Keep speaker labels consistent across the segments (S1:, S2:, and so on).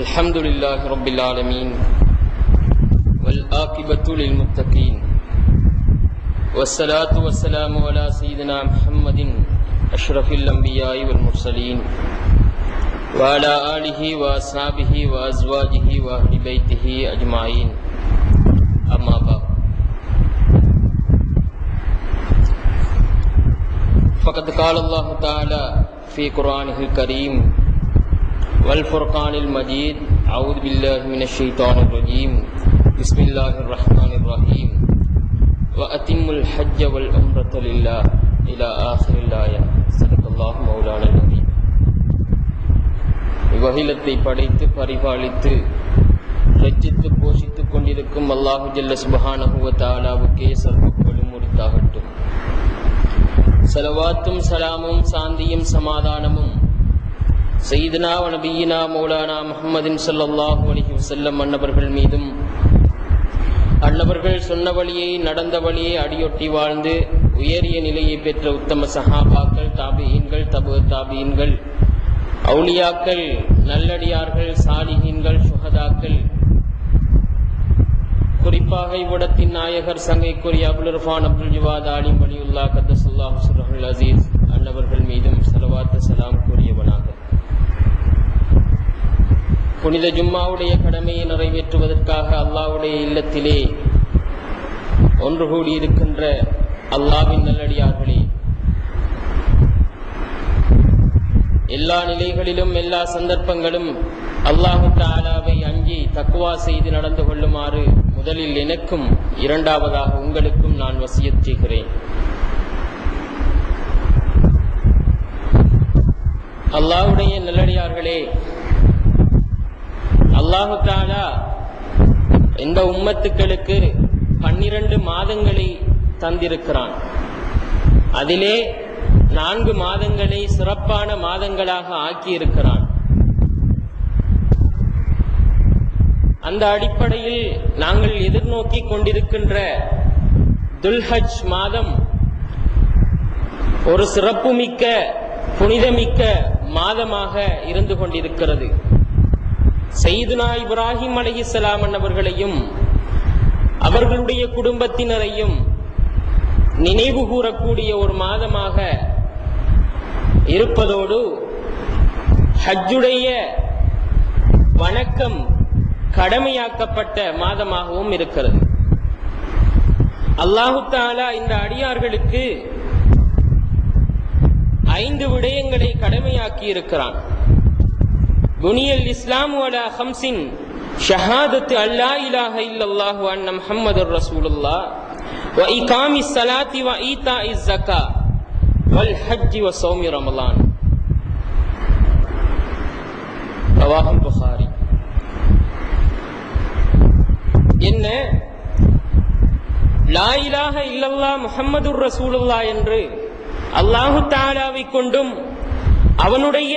S1: الحمد لله رب العالمين والعاقبة للمتقين والصلاة والسلام على سيدنا محمد أشرف الأنبياء والمرسلين وعلى آله وأصحابه وأزواجه وأهل بيته أجمعين أما بعد فقد قال الله تعالى في قرآنه الكريم والفرقان المجيد أعوذ بالله من الشيطان الرجيم بسم الله الرحمن الرحيم وأتم الحج والعمرة لله إلى آخر الآية صدق الله مولانا العظيم. இவ்வகிலத்தை படைத்து பரிபாலித்து ரட்சித்து போஷித்துக் கொண்டிருக்கும் அல்லாஹு ஜல்ல சுப்ஹானஹு வ தஆலாவுக்கே சர்வ புகழும் உரித்தாகட்டும். ஸலவாத்தும் ஸலாமும் சாந்தியும் சமாதானமும் சையதுனா வ நபியினா மௌலானா முஹம்மதின் ஸல்லல்லாஹு அலைஹி வஸல்லம் அன்னவர்கள் மீதும், அன்னவர்கள் சொன்ன வழியை நடந்த வழியை அடியொட்டி வாழ்ந்து உயரிய நிலையை பெற்ற உத்தம சஹாபாக்கள், தாபிஈன்கள், தபு தாபிஈன்கள், அவுலியாக்கள், நல்லடியார்கள், சாலிஹீன்கள், சுஹதாக்கள், குறிப்பாக இவ்விடத்தின் நாயகர் சங்கைக்குரிய அபுல் இர்ஃபான் அப்துல் ஜவாத் ஆலிம் வலியுல்லாஹ் கத்தஸல்லாஹு சிர்ரஹுல் அஸீஸ் அன்னவர்கள் மீதும் ஸலவாத் ஸலாம் கூறியவனாக புனித ஜும்மாவுடைய கடமையை நிறைவேற்றுவதற்காக அல்லாஹ்வுடைய இல்லத்திலே ஒன்று கூடியிருக்கின்ற அல்லாஹ்வின் நல்லடியார்களே, எல்லா நிலைகளிலும் எல்லா சந்தர்ப்பங்களும் அல்லாஹு தஆலாவை அஞ்சி தக்வா செய்து நடந்து கொள்ளுமாறு முதலில் எனக்கும் இரண்டாவதாக உங்களுக்கும் நான் வசியத் செய்கிறேன். அல்லாஹ்வுடைய நல்லடியார்களே, அல்லாஹு தஆலா இந்த உம்மத்துக்களுக்கு 12 மாதங்களை தந்திருக்கிறான். அதிலே 4 மாதங்களை சிறப்பான மாதங்களாக ஆக்கியிருக்கிறான். அந்த அடிப்படையில் நாங்கள் எதிர்நோக்கி கொண்டிருக்கின்ற துல்ஹஜ் மாதம் ஒரு சிறப்புமிக்க புனிதமிக்க மாதமாக இருந்து கொண்டிருக்கிறது. சையதுனா இப்ராஹிம் அலைஹிஸ்ஸலாம் அவர்களையும் அவர்களுடைய குடும்பத்தினரையும் நினைவு கூறக்கூடிய ஒரு மாதமாக இருப்பதோடு ஹஜ்ஜுடைய வணக்கம் கடமையாக்கப்பட்ட மாதமாகவும் இருக்கிறது. அல்லாஹு தஆலா இந்த அடியார்களுக்கு 5 விடயங்களை கடமையாக்கி இருக்கிறான். புனியல் இஸ்லாமு அலா ஹம்ஸின் ஷஹாதத்து அல்லா இலாஹ இல்லல்லாஹு வ அன்ன முஹம்மதுர் ரசூலுல்லாஹ் வ இகாமிஸ் ஸலாத்தி வ ஈதாஇஸ் ஸக்கா வல் ஹஜ்ஜி வ ஸௌமி ரமலான். ரவாஹுல் புகாரி. என்ன லா இலாஹ இல்லல்லாஹ் முஹம்மதுர் ரசூலுல்லாஹ் என்று அல்லாஹு தஆலாவை கொண்டும் அவனுடைய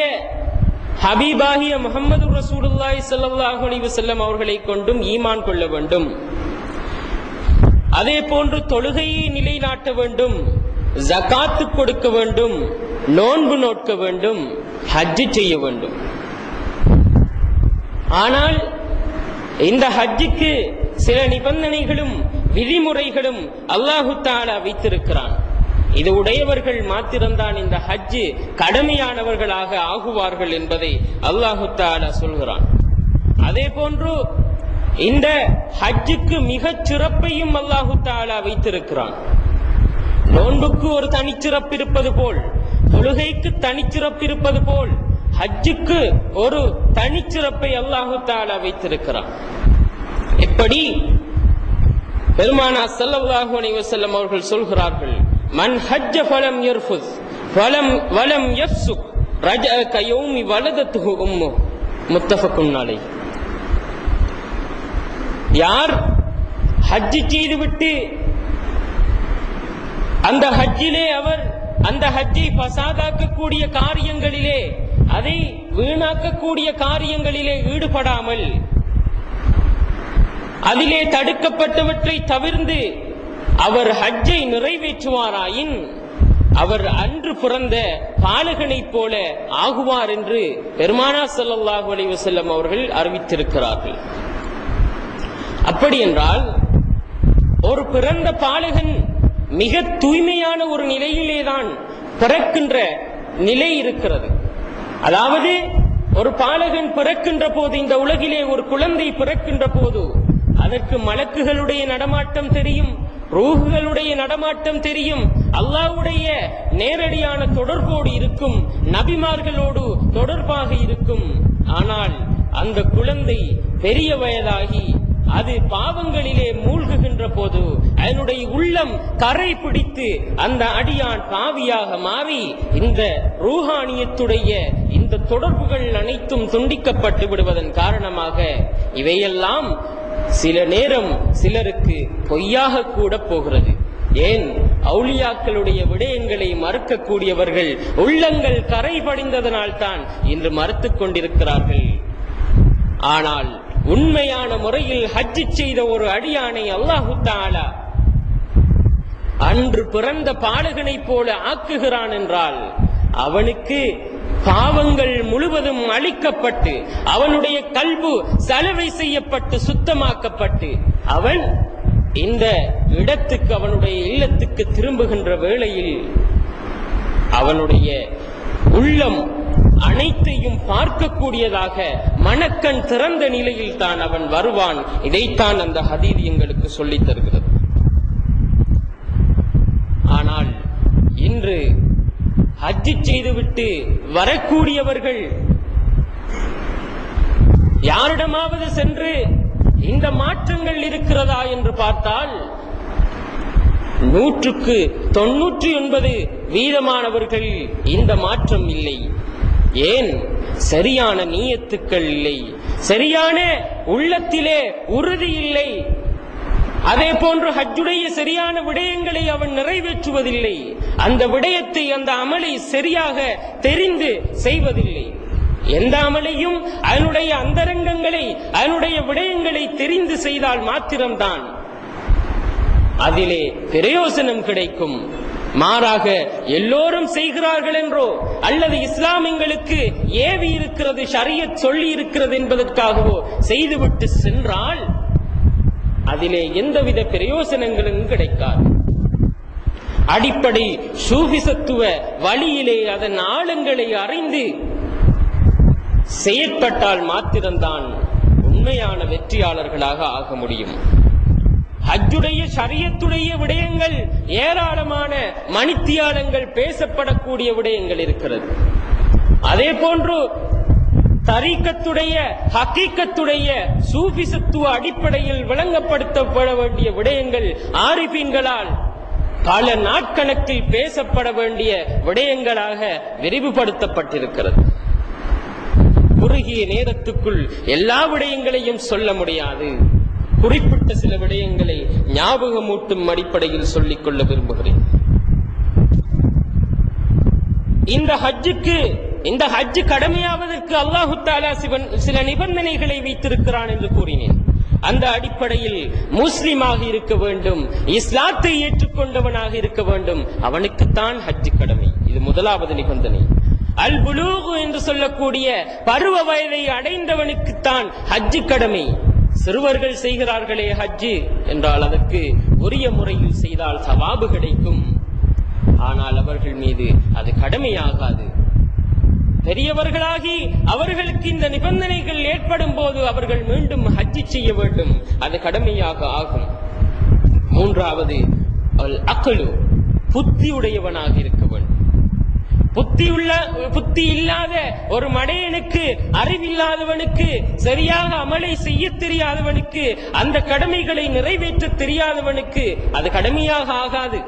S1: ஹபீபாகிய முஹம்மது ரசூலுல்லாஹி ஸல்லல்லாஹு அலைஹி வஸல்லம் அவர்களை கொண்டும் ஈமான் கொள்ள வேண்டும். அதே போன்று தொழுகையை நிலைநாட்ட வேண்டும், ஜகாத்து கொடுக்க வேண்டும், நோன்பு நோக்க வேண்டும், ஹஜ் செய்ய வேண்டும். ஆனால் இந்த ஹஜ்ஜுக்கு சில நிபந்தனைகளும் விதிமுறைகளும் அல்லாஹு தஆலா வைத்திருக்கிறான். இது உடையவர்கள் மாத்திரம்தான் இந்த ஹஜ் கடமையானவர்களாக ஆகுவார்கள் என்பதை அல்லாஹு தஆலா சொல்கிறான். அதே போன்று இந்த ஹஜ்ஜுக்கு மிகச் சிறப்பையும் அல்லாஹு தஆலா வைத்திருக்கிறான். நோன்புக்கு ஒரு தனிச்சிறப்பு இருப்பது போல், தொழுகைக்கு தனிச்சிறப்பு இருப்பது போல், ஹஜ்ஜுக்கு ஒரு தனிச்சிறப்பை அல்லாஹு தஆலா வைத்திருக்கிறான். எப்படி பெருமானார் ஸல்லல்லாஹு அலைஹி வஸல்லம் அவர்கள் சொல்கிறார்கள், மன் ஹஜ்ஜ ஃபலம் யர்ஃபுஸ் வலம் யஃப்சுக் ரஜஅ கயௌமி வலதத்துஹு உம்மு. முத்தஃபகுன் அலைஹி. யார் ஹஜ் செய்துவிட்டு அந்த ஹஜ்ஜிலே அவர் அந்த ஹஜ்ஜை ஃபசாதாக்கக்கூடிய காரியங்களிலே, அதை வீணாக்கக்கூடிய காரியங்களிலே ஈடுபடாமல் அதிலே தடுக்கப்பட்டவற்றை தவிர்த்து அவர் ஹஜ்ஜை நிறைவேற்றுவாராயின் அவர் அன்று பிறந்த பாலகனை போல ஆகுவார் என்று பெருமானார் ஸல்லல்லாஹு அலைஹி வஸல்லம் அவர்கள் அறிவித்திருக்கிறார்கள். அப்படி என்றால் ஒரு பிறந்த பாலகன் மிக தூய்மையான ஒரு நிலையிலேதான் பிறக்கின்ற நிலை இருக்கிறது. அதாவது ஒரு பாலகன் பிறக்கின்ற போது, இந்த உலகிலே ஒரு குழந்தை பிறக்கின்ற போது அதற்கு மலக்குகளுடைய நடமாட்டம் தெரியும், ரூஹுகளுடைய நடமாட்டம் தெரியும், அல்லாஹ்வுடைய நேரடியான தொடர்போடு இருக்கும், நபிமார்களோடு தொடர்பாக இருக்கும். ஆனால் அந்த குழந்தை பெரிய வயதாகி அது பாவங்களிலே மூழ்குகின்ற போது அதனுடைய உள்ளம் கரை பிடித்து அந்த அடியான் பாவியாக மாறி இந்த ரூஹானியத்துடைய இந்த தொடர்புகள் அனைத்தும் துண்டிக்கப்பட்டு விடுவதன் காரணமாக இவையெல்லாம் சில நேரம் சிலருக்கு பொய்யாக கூட போகிறது. ஏன்? அவுலியாக்களுடைய விடயங்களை மறுக்கக்கூடியவர்கள் உள்ளங்கள் கரை படிந்ததனால் தான் இன்று மறுத்துக் கொண்டிருக்கிறார்கள். ஆனால் உண்மையான முறையில் ஹஜ் செய்த ஒரு அடியானை அல்லாஹு தஆலா அன்று பிறந்த பாலகனை போல ஆக்குகிறான் என்றால் அவனுக்கு பாவங்கள் முழுவதும் அழிக்கப்பட்டு அவனுடைய கல்பு சலவை செய்யப்பட்டு சுத்தமாக்கப்பட்டு அவன் இந்த இடத்துக்கு, அவனுடைய இல்லத்துக்கு திரும்புகின்ற வேளையில் அவனுடைய உள்ளம் அனைத்தையும் பார்க்கக்கூடியதாக மனக்கண் திறந்த நிலையில் தான் அவன் வருவான். இதைத்தான் அந்த ஹதீஸ் எங்களுக்கு சொல்லித் தருகிறது. ஆனால் இன்று ஹஜ் செய்துவிட்டு வரக்கூடியவர்கள் யாரிடமாவது சென்று இந்த மாற்றங்கள் இருக்கிறதா என்று பார்த்தால் 99% இந்த மாற்றம் இல்லை. ஏன்? சரியான நியத்துக்கள் இல்லை, சரியான உள்ளத்திலே உறுதி இல்லை. அதே போன்று ஹஜ்ஜுடைய சரியான விடயங்களை அவன் நிறைவேற்றுவதில்லை, அந்த விடயத்தை, அந்த அமலை சரியாக தெரிந்து செய்வதில்லை. எந்த அமலையும் அதனுடைய அந்தரங்கங்களை, அதனுடைய விடயங்களை தெரிந்து செய்தால் மாத்திரம்தான் அதிலே பிரயோசனம் கிடைக்கும். மாறாக எல்லோரும் செய்கிறார்கள் என்றோ அல்லது இஸ்லாம் எங்களுக்கு ஏவி இருக்கிறது, ஷரியத் சொல்லி இருக்கிறது என்பதற்காகவோ செய்துவிட்டு சென்றால் அதிலே எந்தவித பிரயோசனங்களும் கிடைக்காது. அடிப்படை சூஃபிசத்துவ வழியிலே அதன் ஆழங்களை அறிந்து செயற்பட்டால் மாத்திரம்தான் உண்மையான வெற்றியாளர்களாக ஆக முடியும். ஹஜ்ஜுடைய ஷரியத்துடைய விடயங்கள் ஏராளமான மணித்தியாலங்கள் பேசப்படக்கூடிய விடயங்கள் இருக்கிறது. அதே போன்று தரீக்கத்துடைய, ஹகீக்கத்துடைய, சூஃபிசத்துவ அடிப்படையில் விளங்கப்படுத்தப்பட வேண்டிய விடயங்கள் ஆரிஃபீன்களால் பல நாட்கணக்கில் பேசப்பட வேண்டிய விடயங்களாக விரிவுபடுத்தப்பட்டிருக்கிறது. குறுகிய நேரத்துக்குள் எல்லா விடயங்களையும் சொல்ல முடியாது. குறிப்பிட்ட சில விடயங்களை ஞாபகமூட்டும் அடிப்படையில் சொல்லிக் கொள்ள விரும்புகிறேன். இந்த ஹஜ் கடமையாவதற்கு அல்லாஹு தஆலா சில நிபந்தனைகளை வைத்திருக்கிறான் என்று கூறினேன். அந்த அடிப்படையில் முஸ்லிமாக இருக்க வேண்டும், இஸ்லாத்தை ஏற்றுக்கொண்டவனாக இருக்க வேண்டும், அவனுக்குத்தான் ஹஜ் கடமை. இது முதலாவது நிபந்தனை. அல் புலூக் என்று சொல்லக்கூடிய பருவ வயதை அடைந்தவனுக்குத்தான் ஹஜ் கடமை. சிறுவர்கள் செய்கிறார்களே ஹஜ் என்றால் அதற்கு உரிய முறையில் செய்தால் சவாபு கிடைக்கும். ஆனால் அவர்கள் மீது அது கடமையாகாது. பெரியவர்களாகி அவர்களுக்கு இந்த நிபந்தனைகள் ஏற்படும் போது அவர்கள் மீண்டும் ஹஜ் செய்ய வேண்டும், அது கடமையாக ஆகும். மூன்றாவது அல் அக்லு, புத்தியுடையவனாக இருக்க வேண்டும். புத்தி இல்லாத ஒரு மடையனுக்கு, அறிவில்லாதவனுக்கு, சரியாக அமலை செய்ய தெரியாதவனுக்கு, அந்த கடமைகளை நிறைவேற்ற தெரியாதவனுக்கு அது கடமையாக ஆகாது.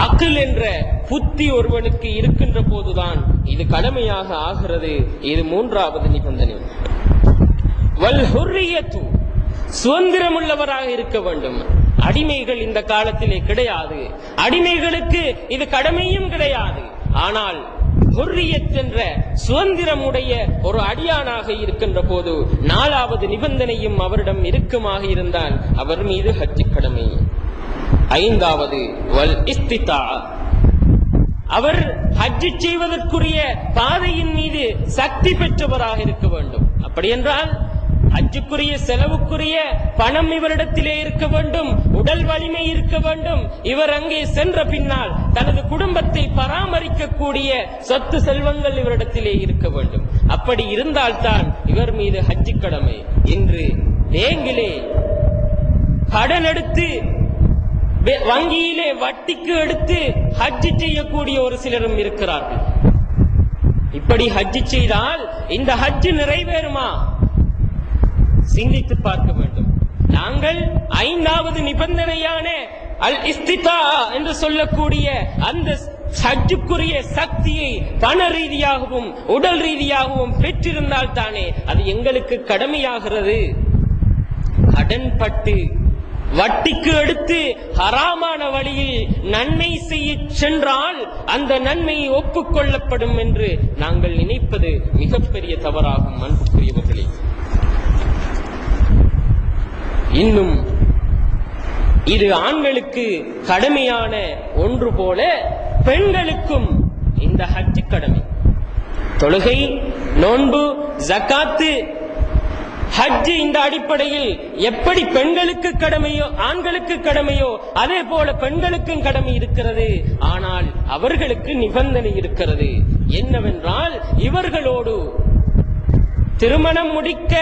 S1: அக்ல் என்ற புத்தி ஒருவனுக்கு இருக்கின்ற போதுதான் இது கடமையாக ஆகிறது. இது மூன்றாவது நிபந்தனை. வல் ஹுர்ரியத்து, சுதந்திரமுள்ளவராக இருக்க வேண்டும். அடிமைகள் இந்த காலத்திலே கிடையாது, அடிமைகளுக்கு இது கடமையும் கிடையாது. ஆனால் ஹுர்ரியத் என்ற சுதந்திரமுடைய ஒரு அடியானாக இருக்கின்ற போது நாலாவது நிபந்தனையும் அவரிடம் இருக்குமாக இருந்தால் அவர் மீது ஹஜ் கடமை. ஐந்தாவது வல் இஸ்திதா, அவர் ஹஜ் செய்வதற்குரிய பாதையின் மீது சக்தி பெற்றவராக இருக்க வேண்டும். அப்படி என்றால் ஹஜ்ஜுக்குரிய செலவுக்குரிய பணம் இவரிடத்திலே இருக்க வேண்டும், உடல் வலிமை இருக்க வேண்டும். இவர் அங்கே சென்ற பின்னால் தனது குடும்பத்தை பராமரிக்கக்கூடிய சொத்து செல்வங்கள் இவரிடத்திலே இருக்க வேண்டும். அப்படி இருந்தால்தான் இவர் மீது ஹஜ் கடமை. இன்று பேங்கிலே கடன் எடுத்து வங்கியிலே வட்டிக்கு எடுத்து ஹஜ் செய்யக்கூடிய ஒரு சிலரும் இருக்கிறார்கள். இப்படி ஹஜ் செய்தால் இந்த ஹஜ் நிறைவேறுமா? சிந்தித்து பார்க்க வேண்டும். நாங்கள் 5வது நிபந்தனையான அல் இஸ்திதா என்று சொல்லக்கூடிய அந்த ஹஜ்ஜுக்குரிய சக்தியை பண ரீதியாகவும் உடல் ரீதியாகவும் பெற்றிருந்தால் தானே அது எங்களுக்கு கடமையாகிறது. கடன்பட்டு வட்டிக்கு எடுத்து ஹராமான வழியில் நன்மை செய்ய சென்றால் அந்த நன்மை ஒப்புக்கொள்ளப்படும் என்று நாங்கள் நினைப்பது மிகப்பெரிய தவறாகும். அன்புக்குரியவர்களே, இன்னும் இது ஆண்களுக்கு கடமையான ஒன்று போல பெண்களுக்கும் இந்த ஹஜ் கடமை. தொழுகை, நோன்பு, ஜகாத்து, ஹஜ் இந்த அடிப்படையில் எப்படி பெண்களுக்கு கடமையோ ஆண்களுக்கு கடமையோ அதே போல பெண்களுக்கும் கடமை இருக்கிறது. ஆனால் அவர்களுக்கு நிபந்தனை இருக்கிறது. என்னவென்றால் இவர்களோடு திருமணம் முடிக்க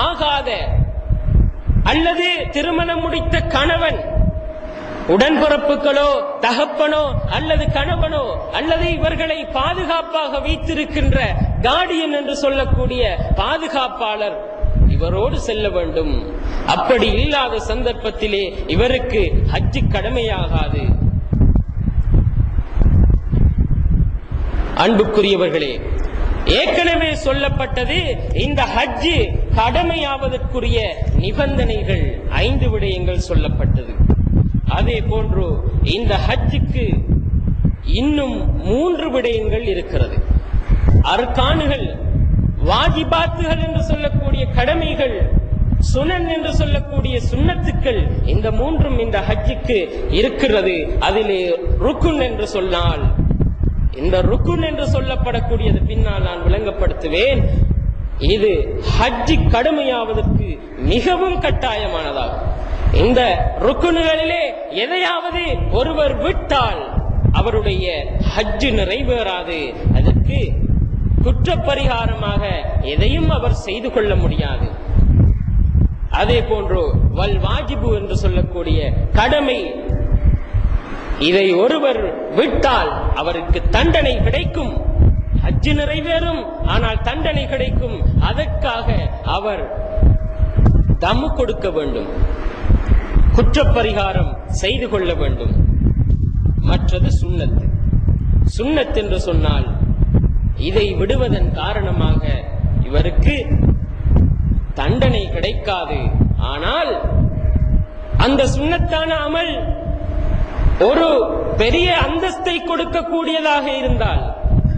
S1: ஆகாத அல்லது திருமணம் முடித்த கணவன், உடன்பிறப்புகளோ தகப்பனோ அல்லது கணவனோ அல்லது இவர்களை பாதுகாப்பாக வைத்திருக்கின்ற கார்டியன் என்று சொல்லக்கூடிய பாதுகாப்பாளர் இவரோடு செல்ல வேண்டும். அப்படி இல்லாத சந்தர்ப்பத்திலே இவருக்கு ஹஜ் கடமையாகாது. அன்புக்குரியவர்களே, ஏற்கனவே சொல்லப்பட்டது இந்த ஹஜ் கடமையாவதற்குரிய நிபந்தனைகள் 5 விடயங்கள் சொல்லப்பட்டது. அதே போன்று இந்த ஹஜ்ஜுக்கு இன்னும் 3 விடயங்கள் இருக்கிறது. அர்கானுகள், வாஜிபாத்துகள் என்று சொல்லக்கூடிய கடமைகள், சுனன் என்று சொல்லக்கூடிய சுன்னத்துக்கள், இந்த 3ம் இந்த ஹஜ்ஜுக்கு இருக்கிறது. அதிலே ருக்குன் என்று சொன்னால், இந்த ருக்குன் என்று சொல்லப்படக்கூடியது பின்னால் நான் விளங்கப்படுத்துவேன். இது ஹஜ் கடமையாவதற்கு மிகவும் கட்டாயமானதாகும். இந்த ருக்குன்களிலே எதையாவது ஒருவர் விட்டால் அவருடைய ஹஜ் நிறைவேறாது. அதற்கு குற்றப்பரிகாரமாக எதையும் அவர் செய்து கொள்ள முடியாது. அதே போன்று வல் வாஜிபு என்று சொல்லக்கூடிய கடமை, இதை ஒருவர் விட்டால் அவருக்கு தண்டனை கிடைக்கும். ஹஜ் நிறைவேறும், ஆனால் தண்டனை கிடைக்கும். அதற்காக அவர் தம்மு கொடுக்க வேண்டும், குற்றப்பரிகாரம் செய்து கொள்ள வேண்டும். மற்றது சுன்னத். சுன்னத் என்று சொன்னால் இதை விடுவதன் காரணமாக இவருக்கு தண்டனை கிடைக்காது. ஆனால் அந்த சுன்னத்தான அமல் ஒரு பெரிய அந்தஸ்தை கொடுக்கக்கூடியதாக இருந்தால்,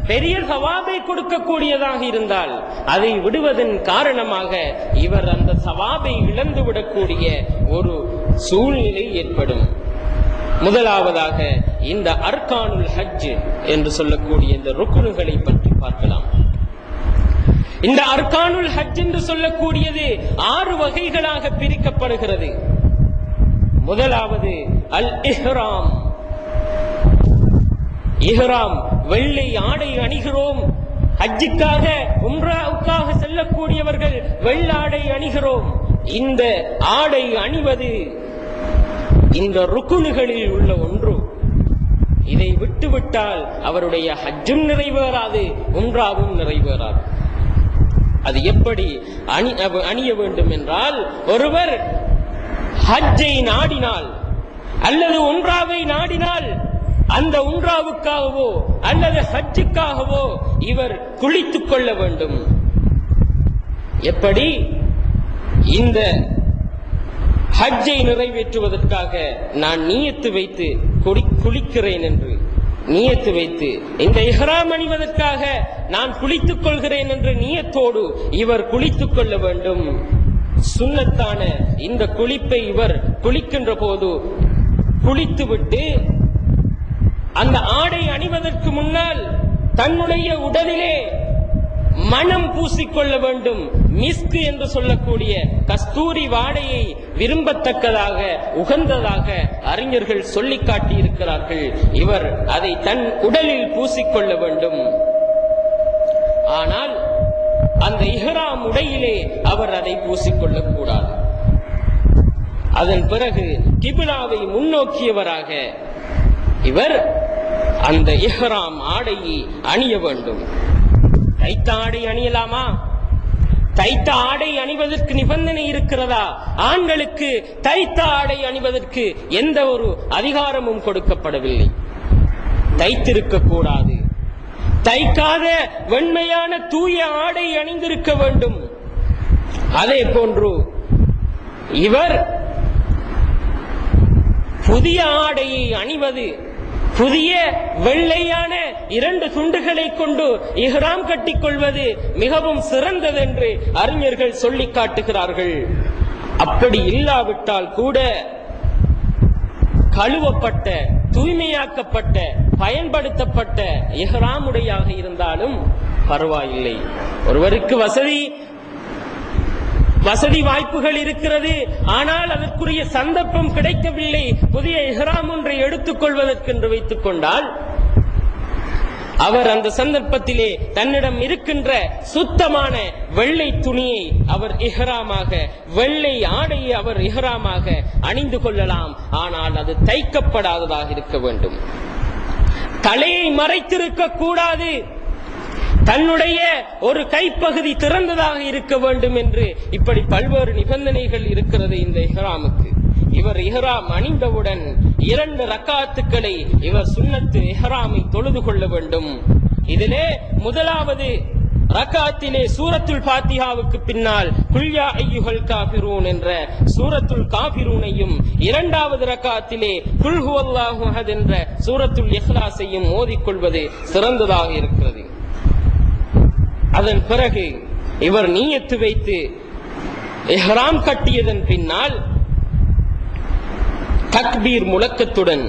S1: பெரிய சவாபை கொடுக்கக்கூடியதாக இருந்தால், அதை விடுவதன் காரணமாக இவர் அந்த சவாபை இழந்துவிடக்கூடிய ஒரு சூழ்நிலை ஏற்படும். முதலாவதாக இந்த அர்கானுல் ஹஜ் என்று சொல்லக்கூடிய இந்த ருக்குனுகளை பற்றி பார்க்கலாம். இந்த அர்கானுல் ஹஜ் என்று சொல்லக்கூடியது 6 வகைகளாக பிரிக்கப்படுகிறது. முதலாவது அல் இஹ்ராம். இஹ்ராம், வெள்ளை ஆடை அணிகிறோம். ஹஜ்ஜுக்காக உம்ராவுக்காக செல்லக்கூடியவர்கள் வெள்ளாடை அணிகிறோம். இந்த ஆடை அணிவது இந்த ருக்குனுகளில் உள்ள ஒன்று. இதை விட்டுவிட்டால் அவருடைய ஹஜ்ஜும் நிறைவேறாது, உம்ராவும் நிறைவேறாது. அது எப்படி அணிய வேண்டும் என்றால், ஒருவர் ஹஜ்ஜை நாடினால் அல்லது உம்ராவை நாடினால் அந்த உம்ராவுக்காகவோ அல்லது ஹஜ்ஜுக்காகவோ இவர் குளித்துக் கொள்ள வேண்டும். எப்படி? இந்த ஹஜ்ஜை நிறைவேற்றுவதற்காக நான் நியத்து வைத்து குளிக்கிறேன் என்று நியத்து வைத்து, இந்த இஹ்ராம் அணிவதற்காக நான் குளித்துக் கொள்கிறேன் என்ற நியத்தோடு இவர் குளித்துக் கொள்ள வேண்டும். சுன்னத்தான இந்த குளிப்பை இவர் குளிக்கின்ற போது குளித்துவிட்டு அந்த ஆடை அணிவதற்கு முன்னால் தன்னுடைய உடலிலே மனம் பூசிக்கொள்ள வேண்டும். மிஸ்க் என்று சொல்லக்கூடிய கஸ்தூரி வாடையை விரும்பத்தக்கதாக உகந்ததாக அறிஞர்கள் சொல்லி காட்டி இருக்கிறார்கள். இவர் அதை தன் உடலில் பூசிக்கொள்ள வேண்டும். ஆனால் அந்த இஹ்ராம் உடையிலே அவர் அதை பூசிக்கொள்ளக் கூடாது. அதன் பிறகு கிபிலாவை முன்னோக்கியவராக இவர் அந்த இஹ்ராம் ஆடையை அணிய வேண்டும். தைத்த ஆடை அணியலாமா? தைத்த ஆடை அணிவதற்கு நிபந்தனை இருக்கிறதா? ஆண்களுக்கு தைத்த ஆடை அணிவதற்கு எந்த ஒரு அதிகாரமும் கொடுக்கப்படவில்லை. தைத்திருக்க கூடாது. தைக்காத வெண்மையான தூய ஆடை அணிந்திருக்க வேண்டும். அதே போன்று இவர் புதிய ஆடையை அணிவது, புதிய வெள்ளையான 2 துண்டுகளை கொண்டு இஹ்ராம் கட்டிக்கொள்வது மிகவும் சிறந்தது என்று அறிஞர்கள் சொல்லி காட்டுகிறார்கள். அப்படி இல்லாவிட்டால் கூட கழுவப்பட்ட, தூய்மையாக்கப்பட்ட, பயன்படுத்தப்பட்ட இஹ்ராம் உடையாக இருந்தாலும் பரவாயில்லை. ஒருவருக்கு வசதி வாய்ப்புகள் இருக்கிறது, ஆனால் அதற்குரிய சந்தர்ப்பம் கிடைக்கவில்லை, புதிய இஹ்ராம் ஒன்றை எடுத்துக் கொள்வதற்கு என்று வைத்துக் கொண்டால் அவர் அந்த சந்தர்ப்பத்திலே தன்னிடம் இருக்கின்ற சுத்தமான வெள்ளை துணியை அவர் இஹ்ராமாக, வெள்ளை ஆடையை அவர் இஹ்ராமாக அணிந்து கொள்ளலாம். ஆனால் அது தைக்கப்படாததாக இருக்க வேண்டும். தலையை மறைத்திருக்க கூடாது. தன்னுடைய ஒரு கைப்பகுதி திறந்ததாக இருக்க வேண்டும் என்று இப்படி பல்வேறு நிபந்தனைகள் இருக்கிறது இந்த இஹ்ராமுக்கு. இவர் இஹ்ராம் அணிந்தவுடன் 2 ரக்காத்துக்களை இவர் சுன்னத்து இஹ்ராமை தொழுது கொள்ள வேண்டும். இதிலே முதலாவது ரக்காத்திலே சூரத்துல் ஃபாத்திஹாவுக்கு பின்னால் குல் யா அய்யுஹல் காஃபிரூன் என்ற சூரத்துல் காஃபிரூனையும், 2வது ரக்காத்திலே குல் ஹுவல்லாஹு அஹத் என்ற சூரத்துல் இக்லாஸையும் ஓதிக்கொள்வது சிறந்ததாக இருக்கிறது. அதன் பிறகு இவர் நியத்து வைத்து இஹ்ராம் கட்டியதன் பின்னால் தக்பீர் முழக்கத்துடன்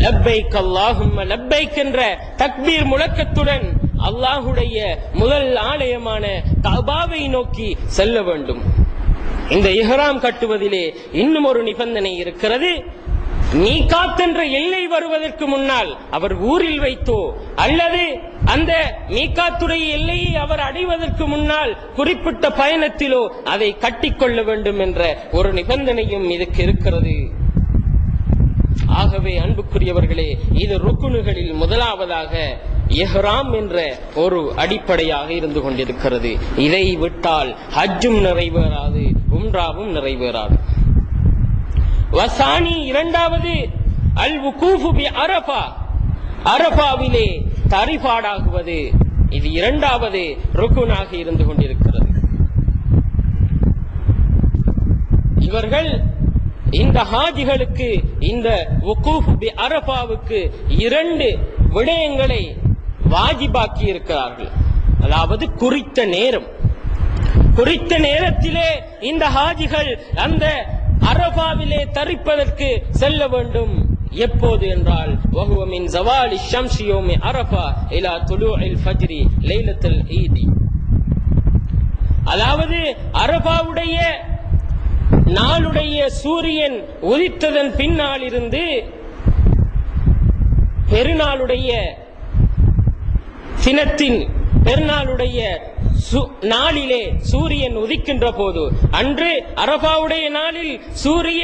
S1: லப்பைக் அல்லாஹும்ம லப்பைக் என்ற தக்பீர் முழக்கத்துடன் அல்லாஹுடைய முதல் ஆலயமான கஅபாவை நோக்கி செல்ல வேண்டும். இந்த இஹ்ராம் கட்டுவதிலே இன்னும் ஒரு நிபந்தனை இருக்கிறது. மீகாத் என்ற எல்லை வருவதற்கு முன்னால் அவர் ஊரில் வைத்தோ அல்லது அந்த மீகாத்துடைய எல்லையை அவர் அடைவதற்கு முன்னால் குறிப்பிட்ட பயணத்திலோ அதை கட்டிக்கொள்ள வேண்டும் என்ற ஒரு நிபந்தனையும் இதுக்கு இருக்கிறது. ஆகவே அன்புக்குரியவர்களே, இது ருக்குனுகளில் முதலாவதாக இஹ்ராம் என்ற ஒரு அடிப்படையாக இருந்து கொண்டிருக்கிறது. இதை விட்டால் ஹஜ்ஜும் நிறைவேறாது, உம்ராவும் நிறைவேறாது. வசானி 2வது அல் வுகூஃபு பி அரஃபா, அரஃபாவிலே தரிபாடாகுவது. இது 2வது ருக்குனாக இருந்து கொண்டிருக்கிறது. இவர்கள் இந்த ஹாஜிகளுக்கு இந்த வுகூஃப் பி அரஃபாவுக்கு 2 விடயங்களை வாஜிபாக்கி இருக்கிறார்கள். அதாவது குறித்த நேரம், குறித்த நேரத்திலே இந்த ஹாஜிகள் அந்த அரஃபாவிலே தரிப்பதற்கு செல்ல வேண்டும். எப்போது என்றால் வஹுவ மின் ஸவாலி ஷம்ஸி யௌமி அரஃபா இலா துலூஇல் ஃபஜ்ரி லைலத்துல் ஈத். அதாவது அரஃபாவுடைய நாளுடைய சூரியன் உதித்ததன் பின்னால் இருந்து பெருநாளுடைய தினத்தின் பெருநாளுடைய நாளிலே சூரியன் உதிக்கின்ற போது, அன்று அரஃபாவுடைய நாளில் சூரிய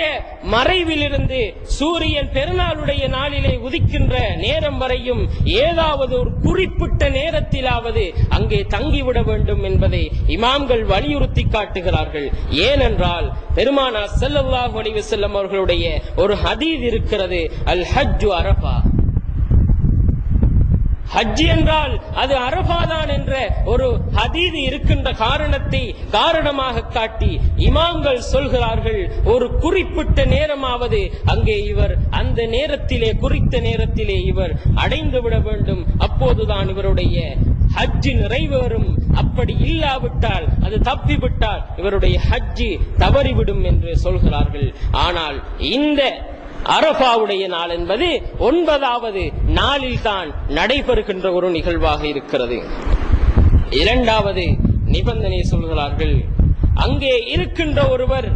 S1: மறைவிலிருந்து சூரியன் பெருநாளுடைய நாளிலே உதிக்கின்ற நேரம் வரையும் ஏதாவது ஒரு குறிப்பிட்ட நேரத்திலாவது அங்கே தங்கிவிட வேண்டும் என்பதை இமாம்கள் வலியுறுத்தி காட்டுகிறார்கள். ஏனென்றால் பெருமானார் ஸல்லல்லாஹு அலைஹி வஸல்லம் அவர்களுடைய ஒரு ஹதீஸ் இருக்கிறது, அல் ஹஜ்ஜு அரஃபா. ஹஜ் என்றால் அது அரஃபாதான் என்ற ஒரு ஹதீஸ் இருக்கின்ற காரணத்தை காரணமாக காட்டி இமாம்கள் சொல்கிறார்கள், ஒரு குறிப்பிட்ட நேரமாவது அங்கே இவர் அந்த நேரத்திலே, குறித்த நேரத்திலே இவர் அடைந்து விட வேண்டும். அப்போதுதான் இவருடைய ஹஜ் நிறைவேறும். அப்படி இல்லாவிட்டால், அது தப்பிவிட்டால் இவருடைய ஹஜ் தவறிவிடும் என்று சொல்கிறார்கள். ஆனால் இந்த அரபாவுடைய நாள் என்பது 9வது நாளில் தான் நடைபெறுகின்ற ஒரு நிகழ்வாக இருக்கிறது. இரண்டாவது நிபந்தனை சொல்கிறார்கள், அங்கே இருக்கின்ற ஒருவர்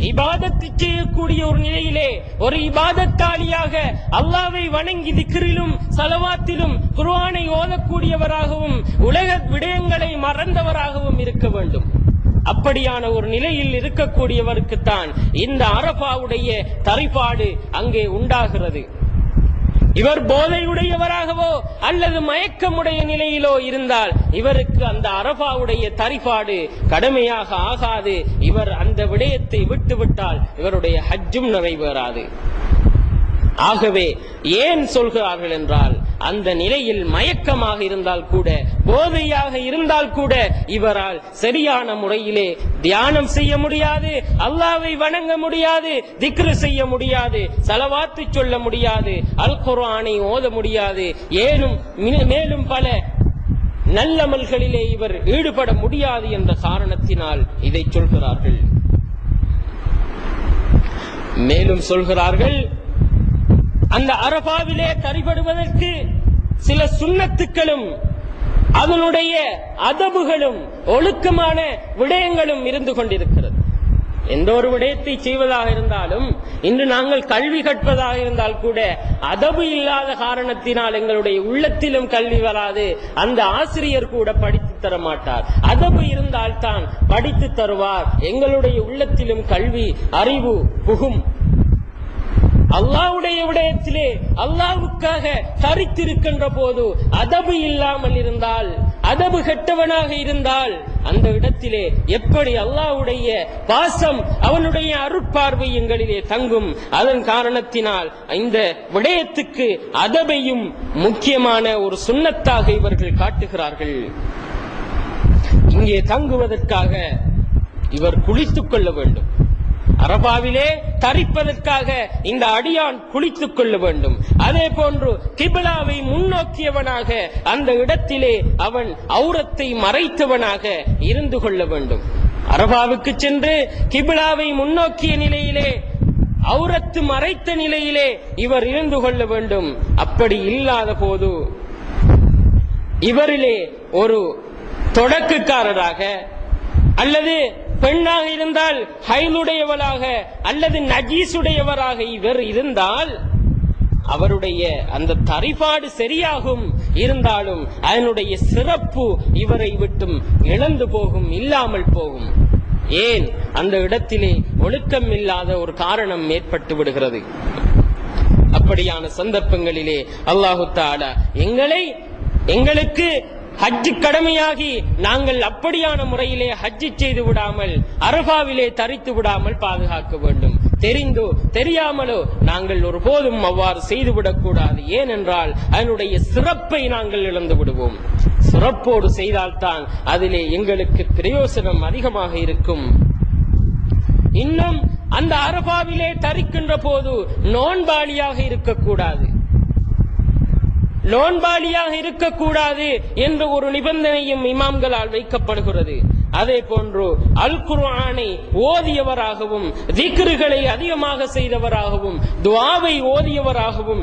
S1: இபாதத்து செய்யக்கூடிய ஒரு நிலையிலே ஒரு இபாதத்தாளியாக அல்லாஹ்வை வணங்கி திக்ரிலும் ஸலவாத்திலும் குர்ஆனை ஓதக்கூடியவராகவும் உலக விடயங்களை மறந்தவராகவும் இருக்க வேண்டும். அப்படியான ஒரு நிலையில் இருக்கக்கூடியவருக்குத்தான் இந்த அரபாவுடைய தரிபாடு அங்கே உண்டாகிறது. இவர் போதையுடையவராகவோ அல்லது மயக்கமுடைய நிலையிலோ இருந்தால் இவருக்கு அந்த அரபாவுடைய தரிபாடு கடமையாக ஆகாது. இவர் அந்த விடயத்தை விட்டுவிட்டால் இவருடைய ஹஜ்ஜும் நிறைவேறாது. ஆகவே ஏன் சொல்கிறார்கள் என்றால், அந்த நிலையில் மயக்கமாக இருந்தால் கூட, போதையாக இருந்தால் கூட இவரால் சரியான முறையிலே தியானம் செய்ய முடியாது, அல்லாஹ்வை வணங்க முடியாது, திக்ரு செய்ய முடியாது, ஸலவாத்து சொல்ல முடியாது, அல் குர்ஆனை ஓத முடியாது, மேலும் பல நல்லமல்களிலே இவர் ஈடுபட முடியாது என்ற காரணத்தினால் இதை சொல்கிறார்கள். மேலும் சொல்கிறார்கள், அந்த அரபாவிலே தரிபடுவதற்கு சில சுன்னத்துக்களும் அதனுடைய அதபுகளும் ஒழுக்கமான விடயங்களும் இருந்து கொண்டிருக்கிறது. எந்த ஒரு விடயத்தை செய்வதாக இருந்தாலும், இன்று நாங்கள் கல்வி கற்பதாக இருந்தால் கூட அதபு இல்லாத காரணத்தினால் எங்களுடைய உள்ளத்திலும் கல்வி வராது. அந்த ஆசிரியர் கூட படித்து தர மாட்டார். அதபு இருந்தால்தான் படித்து தருவார். எங்களுடைய உள்ளத்திலும் கல்வி அறிவு புகும். அல்லாஹ்வுடைய விடயத்திலே அல்லாஹ்வுக்காக தரித்திருக்கின்ற போது அதபு இல்லாமல் இருந்தால், அதபு கெட்டவனாக இருந்தால், அந்த இடத்திலே எப்படி அல்லாஹ்வுடைய பாசம் அவனுடைய அருட்பார்வை எங்களிலே தங்கும்? அதன் காரணத்தினால் இந்த விடயத்துக்கு அதபையும் முக்கியமான ஒரு சுன்னத்தாக இவர்கள் காட்டுகிறார்கள். இங்கே தங்குவதற்காக இவர் குளித்துக் கொள்ள வேண்டும். அரபாவிலே தரிப்பதற்காக இந்த அடியான் குளித்துக் கொள்ள வேண்டும். அதே போன்று கிபிலாவை முன்னோக்கியவனாக அந்த இடத்திலே அவன் ஔரத்தை மறைத்தவனாக இருந்து கொள்ள வேண்டும். அரபாவுக்கு சென்று கிபிலாவை முன்னோக்கிய நிலையிலே ஔரத்து மறைத்த நிலையிலே இவர் இருந்து கொள்ள வேண்டும். அப்படி இல்லாத போது இவரிலே ஒரு தொடக்கக்காரராக அல்லது பெண்ணாக இருந்தால் ஹைலுடையவளாக அல்லது நஜீசுடையவராக இவர் இருந்தால் அவருடைய அந்த தரிபாடு சரியாகும். இருந்தாலும் அதனுடைய சிறப்பு இவரை விட்டும் இழந்து போகும், இல்லாமல் போகும். ஏன்? அந்த இடத்திலே ஒழுக்கம் இல்லாத ஒரு காரணம் ஏற்பட்டு விடுகிறது. அப்படியான சந்தர்ப்பங்களிலே அல்லாஹு தஆலா எங்களுக்கு ஹஜ் கடமையாகி நாங்கள் அப்படியான முறையிலே ஹஜ் செய்து விடாமல் அரபாவிலே தரித்து விடாமல் பாதுகாக்க வேண்டும். தெரிந்தோ தெரியாமலோ நாங்கள் ஒருபோதும் அவ்வாறு செய்துவிடக் கூடாது. ஏனென்றால் அதனுடைய சிறப்பை நாங்கள் இழந்து விடுவோம். சிறப்போடு செய்தால்தான் அதிலே எங்களுக்கு பிரயோசனம் அதிகமாக இருக்கும். இன்னும் அந்த அரபாவிலே தரிக்கின்ற போது நோன்பாளியாக இருக்கக்கூடாது. நோன்பாளியாக இருக்கக்கூடாது என்ற ஒரு நிபந்தனையும் இமாம்களால் வைக்கப்படுகிறது. அதே போன்று அல் குர்ஆனை ஓதியவராகவும் திக்ருகளை அதிகமாக செய்தவராகவும் துஆவை ஓதியவராகவும்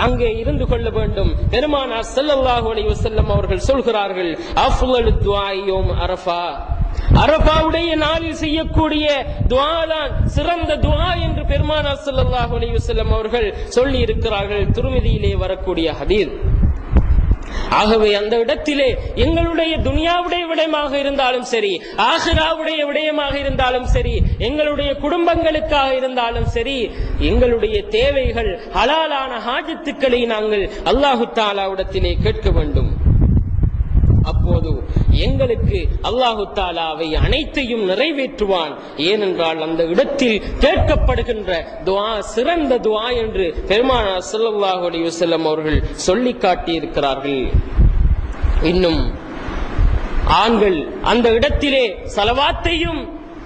S1: அங்கே இருந்து கொள்ள வேண்டும். பெருமானார் ஸல்லல்லாஹு அலைஹி வஸல்லம் அவர்கள் சொல்கிறார்கள், அஃலலு துஆ யௌம் அரஃபா, அரபாவுடைய நாளில் செய்யக்கூடிய துஆ தான் சிறந்த துஆ என்று பெருமானார் ஸல்லல்லாஹு அலைஹி வஸல்லம் அவர்கள் சொல்லி இருக்கிறார்கள். திருமிதியிலே வரக்கூடிய ஹதீஸ். ஆகவே அந்த இடத்திலே எங்களுடைய துனியாவுடைய விடயமாக இருந்தாலும் சரி, ஆகிராவுடைய விடயமாக இருந்தாலும் சரி, எங்களுடைய குடும்பங்களுக்காக இருந்தாலும் சரி, எங்களுடைய தேவைகள் ஹலாலான ஹாஜத்துக்களை நாங்கள் அல்லாஹு தஆலாவிடத்திலே கேட்க வேண்டும். அப்போது எங்களுக்கு அல்லாஹு தஆலா அவை அனைத்தையும் நிறைவேற்றுவான். ஏனென்றால் அந்த இடத்தில் கேட்கப்படுகின்ற துஆ சிறந்த துஆ என்று பெருமானார் ஸல்லல்லாஹு அலைஹி வஸல்லம் அவர்கள் சொல்லி காட்டி இருக்கிறார்கள். இன்னும் ஆண்கள் அந்த இடத்திலே ஸலவாத்தையும்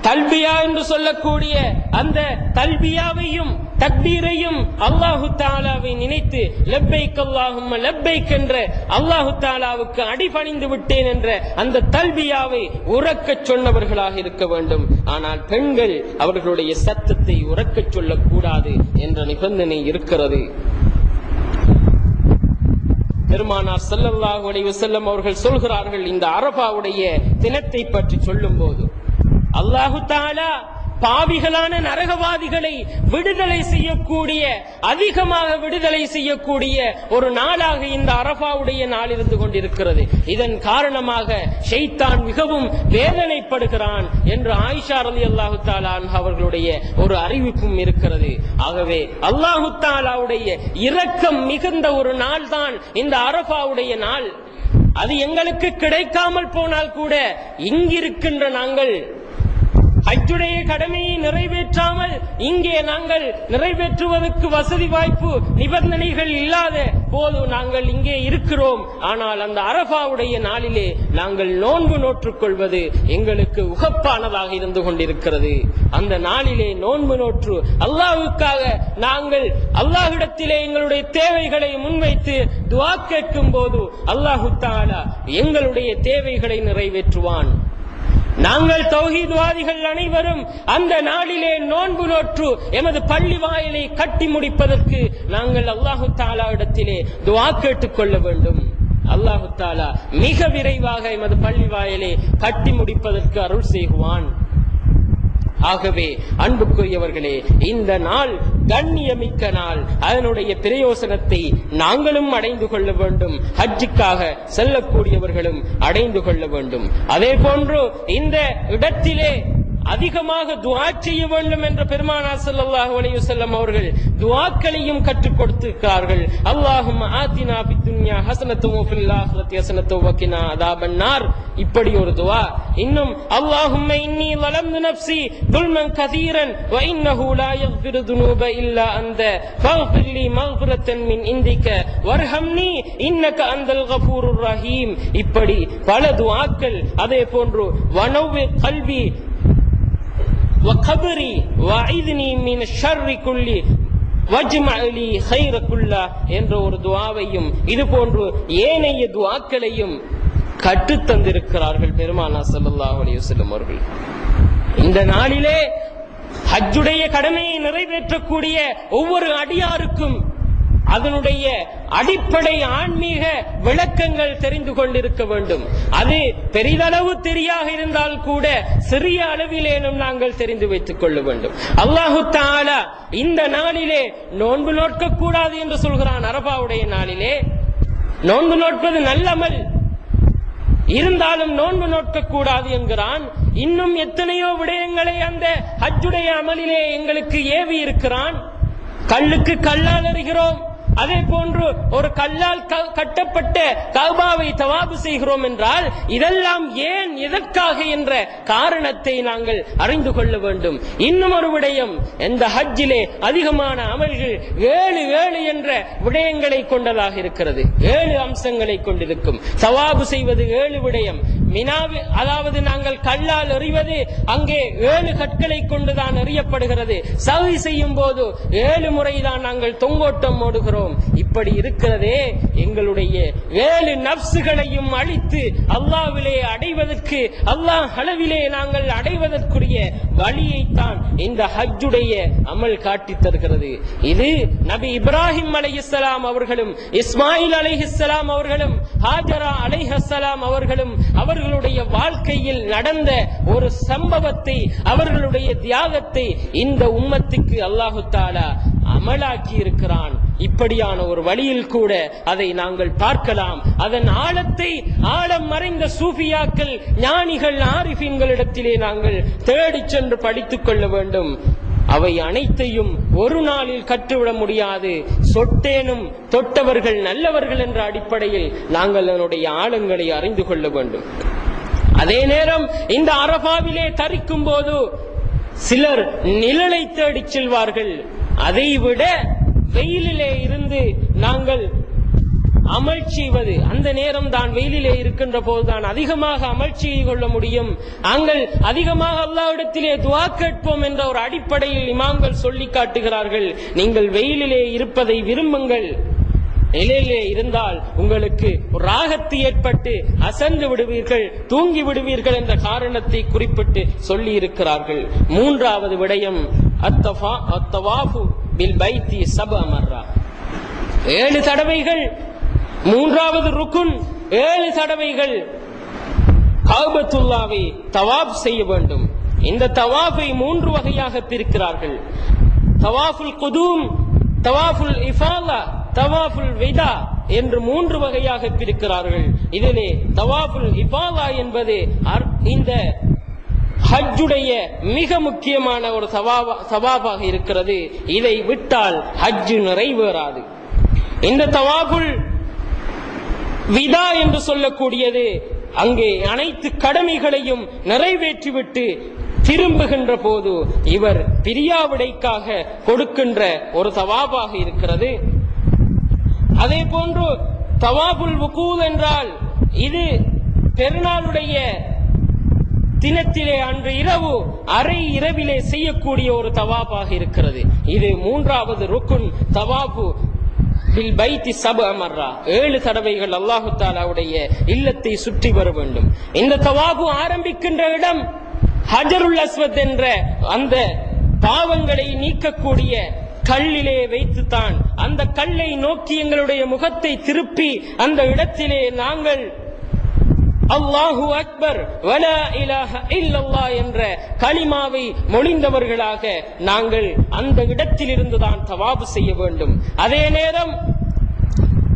S1: தல்பியா என்று சொல்லக்கூடிய அந்த தல்பியாவையும் தக்பீரையும் அல்லாஹு தஆலாவை நினைத்து லப்பைக் அல்லாஹும்ம லப்பைக் என்ற அல்லாஹு தஆலாவுக்கு அடிபணிந்து விட்டேன் என்ற அந்த தல்பியாவை உறக்கச் சொன்னவர்களாக இருக்க வேண்டும். ஆனால் பெண்கள் அவர்களுடைய சத்தத்தை உறக்கச் சொல்லக்கூடாது என்ற நிபந்தனை இருக்கிறது. பெருமானார் ஸல்லல்லாஹு அலைஹி வஸல்லம் அவர்கள் சொல்கிறார்கள், இந்த அரஃபாவுடைய தினத்தை பற்றி சொல்லும் போது அல்லாஹு தஆலா பாவிகளான நரகவாதிகளை விடுதலை செய்யக்கூடிய, அதிகமாக விடுதலை செய்யக்கூடிய ஒரு நாளாக இந்த அரஃபாவுடைய நாள் இருந்து கொண்டிருக்கிறது. இதன் காரணமாக ஷைத்தான் மிகவும் வேதனைப்படுகிறான் என்று ஆயிஷா ரலியல்லாஹு தஆலா அன்ஹா அவர்களுடைய ஒரு அறிவிப்பும் இருக்கிறது. ஆகவே அல்லாஹு தஆலாவுடைய இரக்கம் மிகுந்த ஒரு நாள் தான் இந்த அரஃபாவுடைய நாள். அது எங்களுக்கு கிடைக்காமல் போனால் கூட இங்கிருக்கின்ற நாங்கள் ஹஜ்ஜுடைய கடமையை நிறைவேற்றாமல் இங்கே நாங்கள் நிறைவேற்றுவதற்கு வசதி வாய்ப்பு நிபந்தனைகள் இல்லாத போது நாங்கள் இங்கே இருக்கிறோம். ஆனால் அந்த அரஃபாவுடைய நாளிலே நாங்கள் நோன்பு நோற்றுக் கொள்வது எங்களுக்கு உகப்பானதாக இருந்து கொண்டிருக்கிறது. அந்த நாளிலே நோன்பு நோற்று அல்லாஹ்வுக்காக நாங்கள் அல்லாஹ்விடத்திலே எங்களுடைய தேவைகளை முன்வைத்து துஆ கேட்கும் போது அல்லாஹு தஆலா எங்களுடைய தேவைகளை நிறைவேற்றுவான். நாங்கள் தௌஹீத்வாதிகள் அனைவரும் அந்த நாளிலே நோன்பு நோற்று எமது பள்ளி வாயிலை கட்டி முடிப்பதற்கு நாங்கள் அல்லாஹு தஆலா இடத்திலே துஆ கேட்டுக் கொள்ள வேண்டும். அல்லாஹு தஆலா மிக விரைவாக எமது பள்ளி வாயிலை கட்டி முடிப்பதற்கு அருள் செய்வான். ஆகவே அன்புக்குரியவர்களே, இந்த நாள் கண்ணியமிக்க நாள். அதனுடைய பிரயோசனத்தை நாங்களும் அடைந்து கொள்ள வேண்டும், ஹஜ்ஜுக்காக செல்லக்கூடியவர்களும் அடைந்து கொள்ள வேண்டும். அதே போன்று இந்த இடத்திலே அதிகமாக துஆ செய்ய வேண்டும் என்ற பெருமானார் ஸல்லல்லாஹு அலைஹி வஸல்லம் அவர்கள் துஆக்களையும் கற்றுக் கொடுத்திருக்கிறார்கள். அல்லாஹும்ம ஆத்தினா ஃபித் துன்யா ஹஸனத்தும் வ ஃபில் ஆখিরাতি ஹஸனத்தும் வ கினா அதாபன் நார், இப்படி ஒரு துஆ. இன்னும் அல்லாஹும்ம இன்னி ஸலம்து நஃப்ஸி துல்மன் கதீரன் வ இன்னஹு லா யக்ஃபிரு துனூப இல்லா அன்த ஃபக்ஃபிர் லி மக்ஃபிரத்தன் மின் இந்திக வர்ஹம்னி இன்னக அன்தல் கஃபூருர் ரஹீம். இப்படி பல துஆக்கள். அதே போன்று வனவ்வி கல்வி وقبري وعذني من الشر كل واجمع لي خير كل என்ற ஒரு துஆவையும் இது போன்று ஏனைய துஆக்களையும் கற்றுத் தந்திருக்கிறார்கள் பெருமானார் ஸல்லல்லாஹு அலைஹி வஸல்லம் அவர்கள். இந்த நாளிலே ஹஜ்ஜுடைய கடமையை நிறைவேற்றக்கூடிய ஒவ்வொரு அடியாருக்கும் அதனுடைய அடிப்படை ஆன்மீக விளக்கங்கள் தெரிந்து கொண்டிருக்க வேண்டும். அது பெரிதளவு தெரியாக இருந்தால் கூட சிறிய அளவிலேனும் நாங்கள் தெரிந்து வைத்துக் கொள்ள வேண்டும். அல்லாஹு தஆலா இந்த நாளிலே நோன்பு நோக்க கூடாது என்று சொல்கிறான். அரஃபாவுடைய நாளிலே நோன்பு நோட்பது நல்லமல், இருந்தாலும் நோன்பு நோக்க கூடாது என்கிறான். இன்னும் எத்தனையோ விடயங்களை அந்த ஹஜ்ஜுடைய அமலிலே எங்களுக்கு ஏவி இருக்கிறான். கல்லுக்கு கல்லால் எறிகிறோம், அதே போன்று ஒரு கல்லால் கட்டப்பட்ட கஅபாவை தவாப் செய்கிறோம் என்றால் இதெல்லாம் ஏன், எதற்காக என்ற காரணத்தை நாங்கள் அறிந்து கொள்ள வேண்டும். இன்னும் ஒரு விடயம், இந்த ஹஜ்ஜிலே அதிகமான அமல்கள் 7 என்ற விடயங்களை கொண்டதாக இருக்கிறது. 7 அம்சங்களை கொண்டிருக்கும். தவாப் செய்வது 7 விடயம். மினாவி, அதாவது நாங்கள் கல்லால் எறிவது அங்கே 7 கற்களை கொண்டுதான் எறியப்படுகிறது. சஹி செய்யும் போது 7 முறைதான் நாங்கள் தொங்கோட்டம் ஓடுகிறோம். இப்படி இருக்கிறதே, எங்களுடைய 7 நப்சுகளையும் அழித்து அல்லாஹ்விலே அடைவதற்கு, அல்லாஹ் அளவிலே நாங்கள் அடைவதற்குரிய வழியைத்தான் இந்த ஹஜ்ஜுடைய அமல் காட்டித் தருகிறது. இது நபி இப்ராஹிம் அலைஹிஸ்ஸலாம் அவர்களும் இஸ்மாயில் அலைஹிஸ்ஸலாம் அவர்களும் ஹாஜரா அலைஹிஸ்ஸலாம் அவர்களும் அவர்களுடைய வாழ்க்கையில் நடந்த ஒரு சம்பவத்தை, அவர்களுடைய தியாகத்தை இந்த உம்மத்துக்கு அல்லாஹு தஆலா அமலாக்கி இருக்கிறான். இப்படியான ஒரு வழியில் கூட அதை நாங்கள் பார்க்கலாம். அதன் ஆழத்தை ஆழம் மறைந்த சூஃபியாக்கள், ஞானிகள், ஆரிஃபீன்களிடத்திலே நாங்கள் தேடிச் சென்று படித்துக் கொள்ள வேண்டும். அவை அனைத்தையும் ஒரு நாளில் கற்றுவிட முடியாது. சொட்டேனும் தொட்டவர்கள் நல்லவர்கள் என்ற அடிப்படையில் நாங்கள் அதனுடைய ஆழங்களை அறிந்து கொள்ள வேண்டும். அதே நேரம் இந்த அரஃபாவிலே தரிக்கும் போது சிலர் நிழலை தேடிச் செல்வார்கள். அதைவிட வெயிலிலே இருந்து நாங்கள் அமல் செய்வது, அந்த நேரம் தான் வெயிலிலே இருக்கின்ற போதுதான் அதிகமாக அமல் செய்து கொள்ள முடியும். நாங்கள் அதிகமாக அல்லாஹ்விடத்திலே துஆ கேட்போம் என்ற ஒரு அடிப்படையில் இமாம்கள் சொல்லி காட்டுகிறார்கள். நீங்கள் வெயிலிலே இருப்பதை விரும்புங்கள். நிலையிலே இருந்தால் உங்களுக்கு ராகத்து ஏற்பட்டு அசந்து விடுவீர்கள், தூங்கி விடுவீர்கள் என்ற காரணத்தை குறிப்பிட்டு சொல்லி இருக்கிறார்கள். மூன்றாவது விடயம் அத்தவாஃபு பில் பைத்தி சபஅ மர்ரா, 7 தடவைகள். மூன்றாவது ருக்குன் 7 தடவைகள் கஅபத்துல்லாவை தவாப் செய்ய வேண்டும். இந்த தவாஃபை 3 வகையாக பிரிக்கிறார்கள். தவாஃபுல் குதூம், தவாஃபுல் இஃபாலா, தவாஃபுல் விதா என்று 3 வகையாக பிரிக்கிறார்கள். இதிலே தவாஃபுல் இஃபாலா என்பது இந்த ஹஜ்ஜுடைய மிக முக்கியமான ஒரு தவாபாக இருக்கிறது. இதை விட்டால் ஹஜ்ஜு நிறைவேறாது. இந்த தவாஃபுல் விதா என்று சொல்லக்கூடியது அங்கே அனைத்து கடமைகளையும் நிறைவேற்றிவிட்டு திரும்புகின்ற போது இவர் பிரியாவிடைக்காக கொடுக்கின்ற ஒரு தவாபாக இருக்கிறது. அதே போன்று தவாபுல் வுகூத் என்றால் இது பெருநாளுடைய தினத்திலே அன்று இரவு அரை இரவிலே செய்யக்கூடிய ஒரு தவாபாக இருக்கிறது. இது 3வது ருக்குன் தவாபு பில் பைத்தி சபஅ மர்ரா, 7 தடவைகள் அல்லாஹு தஆலாவுடைய இல்லத்தை சுற்றி வர வேண்டும். இந்த தவாபு ஆரம்பிக்கின்ற இடம் ஹஜருல் அஸ்வத் என்ற அந்த பாவங்களை நீக்கக்கூடிய கல்லிலே வைத்துத்தான் அந்த கல்லை நோக்கி எங்களுடைய முகத்தை திருப்பி அந்த இடத்திலே நாங்கள் அல்லாஹு அக்பர் வலா இலாஹ இல்லல்லாஹ் என்ற கலிமாவை மொழிந்தவர்களாக நாங்கள் அந்த இடத்தில் இருந்துதான் தவாப் செய்ய வேண்டும். அதே நேரம்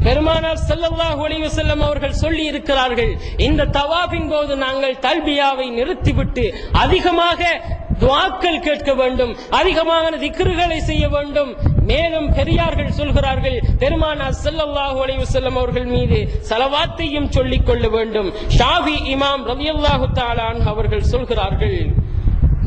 S1: பெருமானார் ஸல்லல்லாஹு அலைஹி வஸல்லம் அவர்கள் சொல்லி இருக்கிறார்கள், இந்த தவாஃபின் போது நாங்கள் தல்பியாவை நிறுத்திவிட்டு அதிகமாக துஆக்கள் கேட்க வேண்டும், அதிகமான திக்ருகளை செய்ய வேண்டும். மேலும் பெரியார்கள் சொல்கிறார்கள், பெருமானார் ஸல்லல்லாஹு அலைஹி வஸல்லம் அவர்கள் மீது ஸலவாத்தையும் சொல்லிக் கொள்ள வேண்டும். ஷாஃபி இமாம் ரலியல்லாஹு தஆலா அன்ஹு அவர்கள் சொல்கிறார்கள்,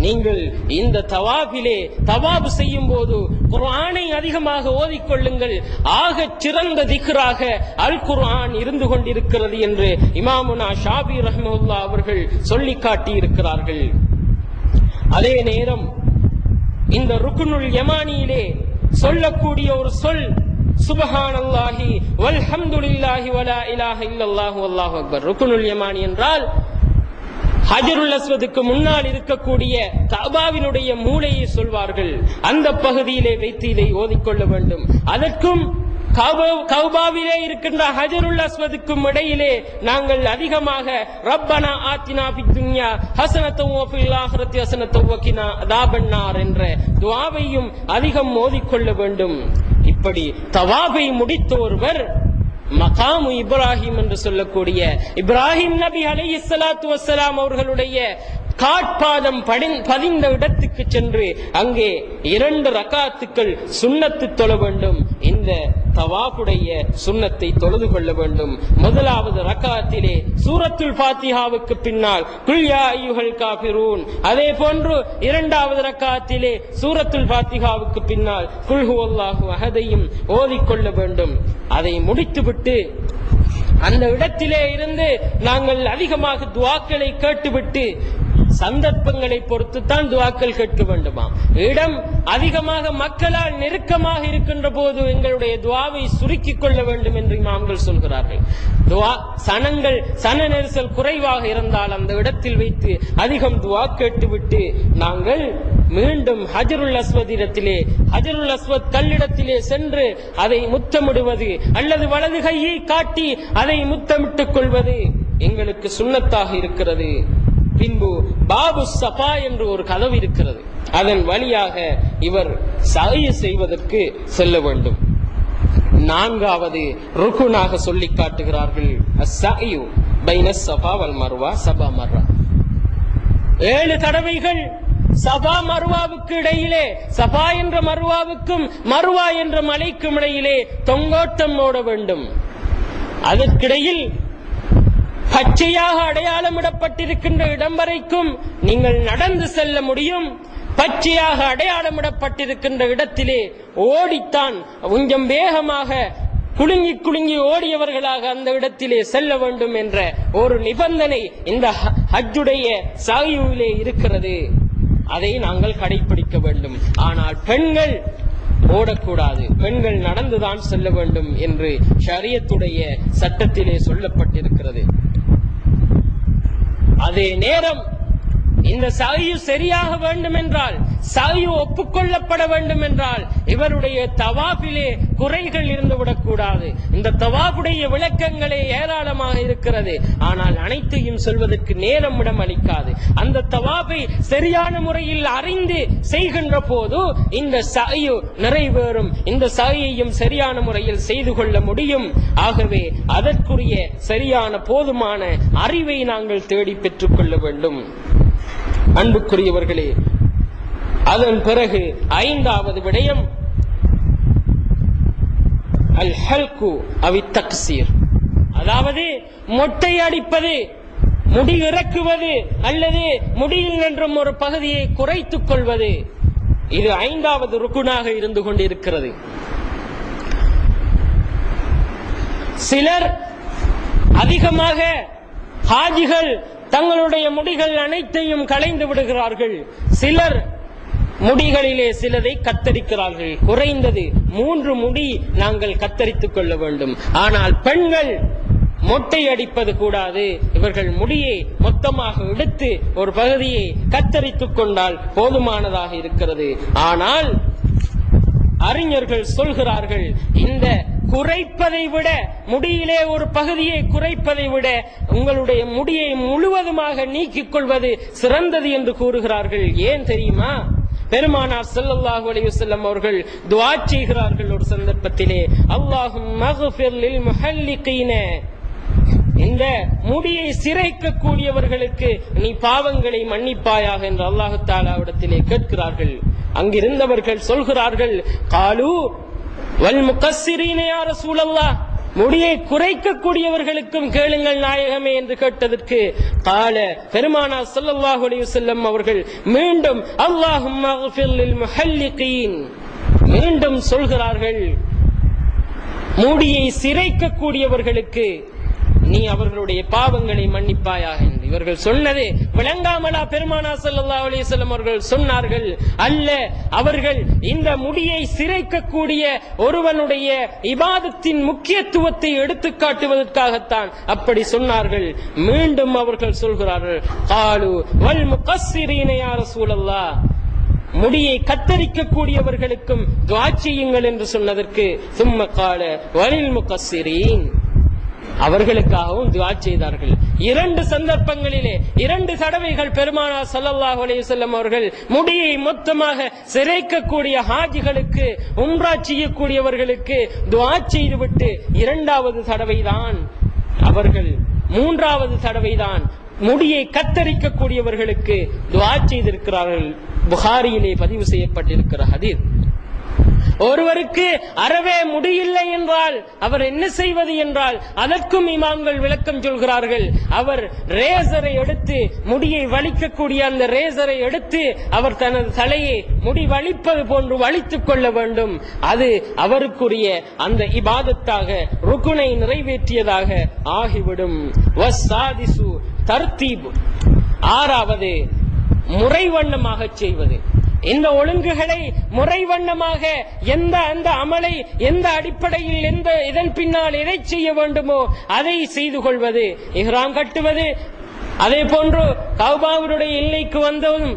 S1: நீங்கள் இந்த தவாஃபிலே தவாப் செய்யும் போது குர்ஆனை அதிகமாக ஓதிக்கொள்ளுங்கள், ஆக சிறந்த திக்ராக அல் குர்ஆன் இருந்து கொண்டிருக்கிறது என்று இமாமுனா ஷாஃபி ரஹ்மத்துல்லாஹி அவர்கள் சொல்லி காட்டி இருக்கிறார்கள். அதே நேரம் இந்த ருக்னுல் யமானியிலே சொல்லக்கூடிய ஒரு சொல் சுப்ஹானல்லாஹி வல்ஹம்துலில்லாஹி வலா இலாஹ இல்லல்லாஹு வல்லாஹு அக்பர். ருக்னுல் யமானி என்றால் ஹஜருல் அஸ்வதுக்கு முன்னால் இருக்கக்கூடிய கஅபாவினுடைய மூலையை சொல்வார்கள். அந்த பகுதியிலே வைத்து இதை ஓதிக்கொள்ள வேண்டும். அதற்கும் கஅபாவிலே இருக்கின்ற ஹஜருல் அஸ்வதுக்கும் இடையிலே நாங்கள் அதிகமாக ரப்பனா ஆத்தினா ஃபித் துன்யா ஹஸனத்தன் வ ஃபில் ஆখিরাতি ஹஸனத்தன் வ கினா அதாபன்னார் என்ற துஆவையும் அதிகம் ஓதிக்கொள்ள வேண்டும். இப்படி தவாபை முடித்த ஒருவர் மகாமு இப்ராஹிம் என்று சொல்லக்கூடிய இப்ராஹிம் நபி அலைஹிஸ்ஸலாத்து வஸ்ஸலாம் அவர்களுடைய காட்பாதம் பதிந்த இடத்துக்கு சென்று அங்கே 2 ரக்காத்துக்கள் சுன்னத்து தொழ வேண்டும். இந்த தவாஃபுடைய சுன்னத்தை தொழுது கொள்ள வேண்டும். முதலாவது ரக்காத்திலே சூரத்துல் ஃபாத்திஹாவுக்கு பின்னால் குல் யா அய்யுஹல் காஃபிரூன், அதே போன்று 2வது ரக்காத்திலே சூரத்துல் ஃபாத்திஹாவுக்கு பின்னால் குல் ஹுவல்லாஹு அஹதையும் ஓதிக்கொள்ள வேண்டும். அதை முடித்துவிட்டு அந்த இடத்திலே இருந்து நாங்கள் அதிகமாக துஆக்களை கேட்டுவிட்டு சந்தர்ப்பங்களை பொறுத்து தான் துஆக்கள் கேட்க வேண்டுமா. இடம் அதிகமாக மக்களால் நெருக்கமாக இருக்கின்ற போது எங்களுடைய துஆவை சுருக்கிக் கொள்ள வேண்டும் என்று இமாம்கள் சொல்கிறார்கள். சன நெரிசல் குறைவாக இருந்தால் அந்த இடத்தில் வைத்து அதிகம் துஆ கேட்டுவிட்டு நாங்கள் மீண்டும் ஹஜருல் அஸ்வத் இடத்திலே ஹஜருல் அஸ்வத் கல்லிடத்திலே சென்று அதை முத்தமிடுவது அல்லது வலது கையை காட்டி அதை முத்தமிட்டுக் கொள்வது எங்களுக்கு சுன்னத்தாக இருக்கிறது. பின்பு பாபு சஃபா என்று ஒரு கதவு இருக்கிறது, அதன் வழியாக இவர் சஅய் செய்வதற்கு செல்ல வேண்டும். 4வது ருக்குனாக சொல்லி காட்டுகிறார்கள், அஸ்ஸஅயு பைன ஸஃபா வல் மர்வா சபா மர்ரா, 7 தடவைகள் சபா மர்வாவுக்கு இடையிலே, சபா என்ற மர்வாவுக்கும் மர்வா என்ற மலைக்கும் இடையிலே தொங்கோட்டம் ஓட வேண்டும். அதற்கிடையில் பச்சையாக அடையாளமிடப்பட்டிருக்கின்ற இடம் வரைக்கும் நீங்கள் நடந்து செல்ல முடியும். பச்சையாக அடையாளமிடப்பட்டிருக்கின்ற இடத்திலே ஓடித்தான் கொஞ்சம் வேகமாக குலுங்கி குலுங்கி ஓடியவர்களாக அந்த இடத்திலே செல்ல வேண்டும் என்ற ஒரு நிபந்தனை இந்த ஹஜ்ஜுடைய சாயிலே இருக்கிறது. அதை நாங்கள் கடைபிடிக்க வேண்டும். ஆனால் பெண்கள் ஓடக்கூடாது, பெண்கள் நடந்துதான் செல்ல வேண்டும் என்று ஷரியத்துடைய சட்டத்திலே சொல்லப்பட்டிருக்கிறது. அதே நேரம் இந்த சாயு சரியாக வேண்டும் என்றால், சாயு ஒப்புக்கொள்ளப்பட வேண்டும் என்றால் இவருடைய தவாபிலே குறைகள் இருந்துவிடக் கூடாது. இந்த தவாபுடைய விளக்கங்களே ஏராளமாக இருக்கிறது. ஆனால் அனைத்தையும் சொல்வதற்கு நேரம் இடம் அளிக்காது. அந்த தவாபை சரியான முறையில் அறிந்து செய்கின்ற போது இந்த சாயு நிறைவேறும். இந்த சாயையும் சரியான முறையில் செய்து கொள்ள முடியும். ஆகவே அதற்குரிய சரியான போதுமான அறிவை நாங்கள் தேடி பெற்றுக் கொள்ள வேண்டும். அன்புக்குரியவர்களே, அதன் பிறகு 5வது விடயம் அல் ஹல்கு அவ் தக்சீர், அதாவது மொட்டை அடிப்பது, முடி இறக்குவது அல்லது முடியில் நின்றும் ஒரு பகுதியை குறைத்துக் கொள்வது. இது 5வது ருக்குனாக இருந்து கொண்டிருக்கிறது. சிலர் அதிகமாக ஹாஜிகள் தங்களுடைய முடிகள் அனைத்தையும் களைந்து விடுகிறார்கள். சிலர் முடிகளிலே சிலரை கத்தரிக்கிறார்கள். குறைந்தது 3 முடி நாங்கள் கத்தரித்துக் கொள்ள வேண்டும். ஆனால் பெண்கள் மொட்டை அடிப்பது கூடாது. இவர்கள் முடியை மொத்தமாக எடுத்து ஒரு பகுதியை கத்தரித்துக் கொண்டால் போதுமானதாக இருக்கிறது. ஆனால் அறிஞர்கள் சொல்கிறார்கள், இந்த குறைப்பதை விட, முடியிலே ஒரு பகுதியை குறைப்பதை விட உங்களுடைய முடியை முழுவதுமாக நீக்கிக் கொள்வது சிறந்தது என்று கூறுகிறார்கள். ஏன் தெரியுமா? பெருமானார் ஸல்லல்லாஹு அலைஹி வஸல்லம் அவர்கள் துஆ செய்கிறார்கள் ஒரு சந்தர்ப்பத்திலே, அல்லாஹும்ம அக்ஃபிர் லில் முஹல்லிகீன, இந்த முடியை சிரைக்க கூடியவர்களுக்கு நீ பாவங்களை மன்னிப்பாயாக என்று அல்லாஹ் தஆலாவிடத்திலே கேட்கிறார்கள். அங்கிருந்தவர்கள் சொல்கிறார்கள், காலு வல் முகஸ்ஸிரீன யா ரசூலல்லாஹ், முடியை குறைக்க கூடியவர்களுக்கும் கேளுங்கள் நாயகமே என்று கேட்டதற்கு கால பெருமானார் ஸல்லல்லாஹு அலைஹி வஸல்லம் அவர்கள் மீண்டும் அல்லாஹும்ம அக்ஃபிர் லில் முஹல்லிகீன், மீண்டும் சொல்கிறார்கள், முடியை சிரைக்க கூடியவர்களுக்கு நீ அவர்களுடைய பாவங்களை மன்னிப்பாயாக என்று. இவர்கள் சொன்னது விளங்காமலா பெருமானார் ஸல்லல்லாஹு அலைஹி வஸல்லம் அவர்கள் சொன்னார்கள்? அல்ல, அவர்கள் இந்த முடியை சிரைக்கக்கூடிய ஒருவனுடைய இபாதத்தின் முக்கியத்துவத்தை எடுத்து காட்டுவதற்காகத்தான் அப்படி சொன்னார்கள். மீண்டும் அவர்கள் சொல்கிறார்கள், காலு வல் முகஸ்ஸிரீன யா ரசூலல்லாஹ், முடியை கத்தரிக்க கூடியவர்களுக்கும் துஆ செய்யுங்கள் என்று சொன்னதற்கு சும்ம கால வலில் முகஸ்ஸிரீன், அவர்களுக்காகவும் துஆ செய்தார்கள். 2 சந்தர்ப்பங்களிலே 2 தடவைகள் பெருமானார் ஸல்லல்லாஹு அலைஹி வஸல்லம் அவர்கள் முடியை மொத்தமாக சிரைக்கக்கூடிய ஹாஜிகளுக்கு, உம்ரா செய்யக்கூடியவர்களுக்கு துஆ செய்துவிட்டு 2வது தடவைதான் அவர்கள், 3வது தடவைதான் முடியை கத்தரிக்க கூடியவர்களுக்கு துஆ செய்திருக்கிறார்கள். புகாரியிலே பதிவு செய்யப்பட்டிருக்கிற ஹதீஸ். ஒருவருக்கு அறவே முடியில்லை என்றால் அவர் என்ன செய்வது என்றால் அதற்கும் இமாம்கள் விளக்கம் சொல்கிறார்கள். அவர் ரேசரை எடுத்து, முடியை வலிக்கக்கூடிய அந்த ரேசரை எடுத்து அவர் தனது தலையை முடி வலிப்பது போன்று வலித்துக் கொள்ள வேண்டும். அது அவருக்குரிய அந்த இபாதத்தாக, ருக்குனை நிறைவேற்றியதாக ஆகிவிடும். வஸ்ஸாதிசு தர்தீப், 6வது முறைவண்ணமாக செய்வது. இந்த ஒழுங்குகளை முறைவண்ணமாக, அந்த அமலை எந்த அடிப்படையில், இதன் பின்னால் எதை செய்ய வேண்டுமோ அதை செய்து கொள்வது. இஹ்ராம் கட்டுவது, அதே போன்று கௌபாவுடைய எல்லைக்கு வந்ததும்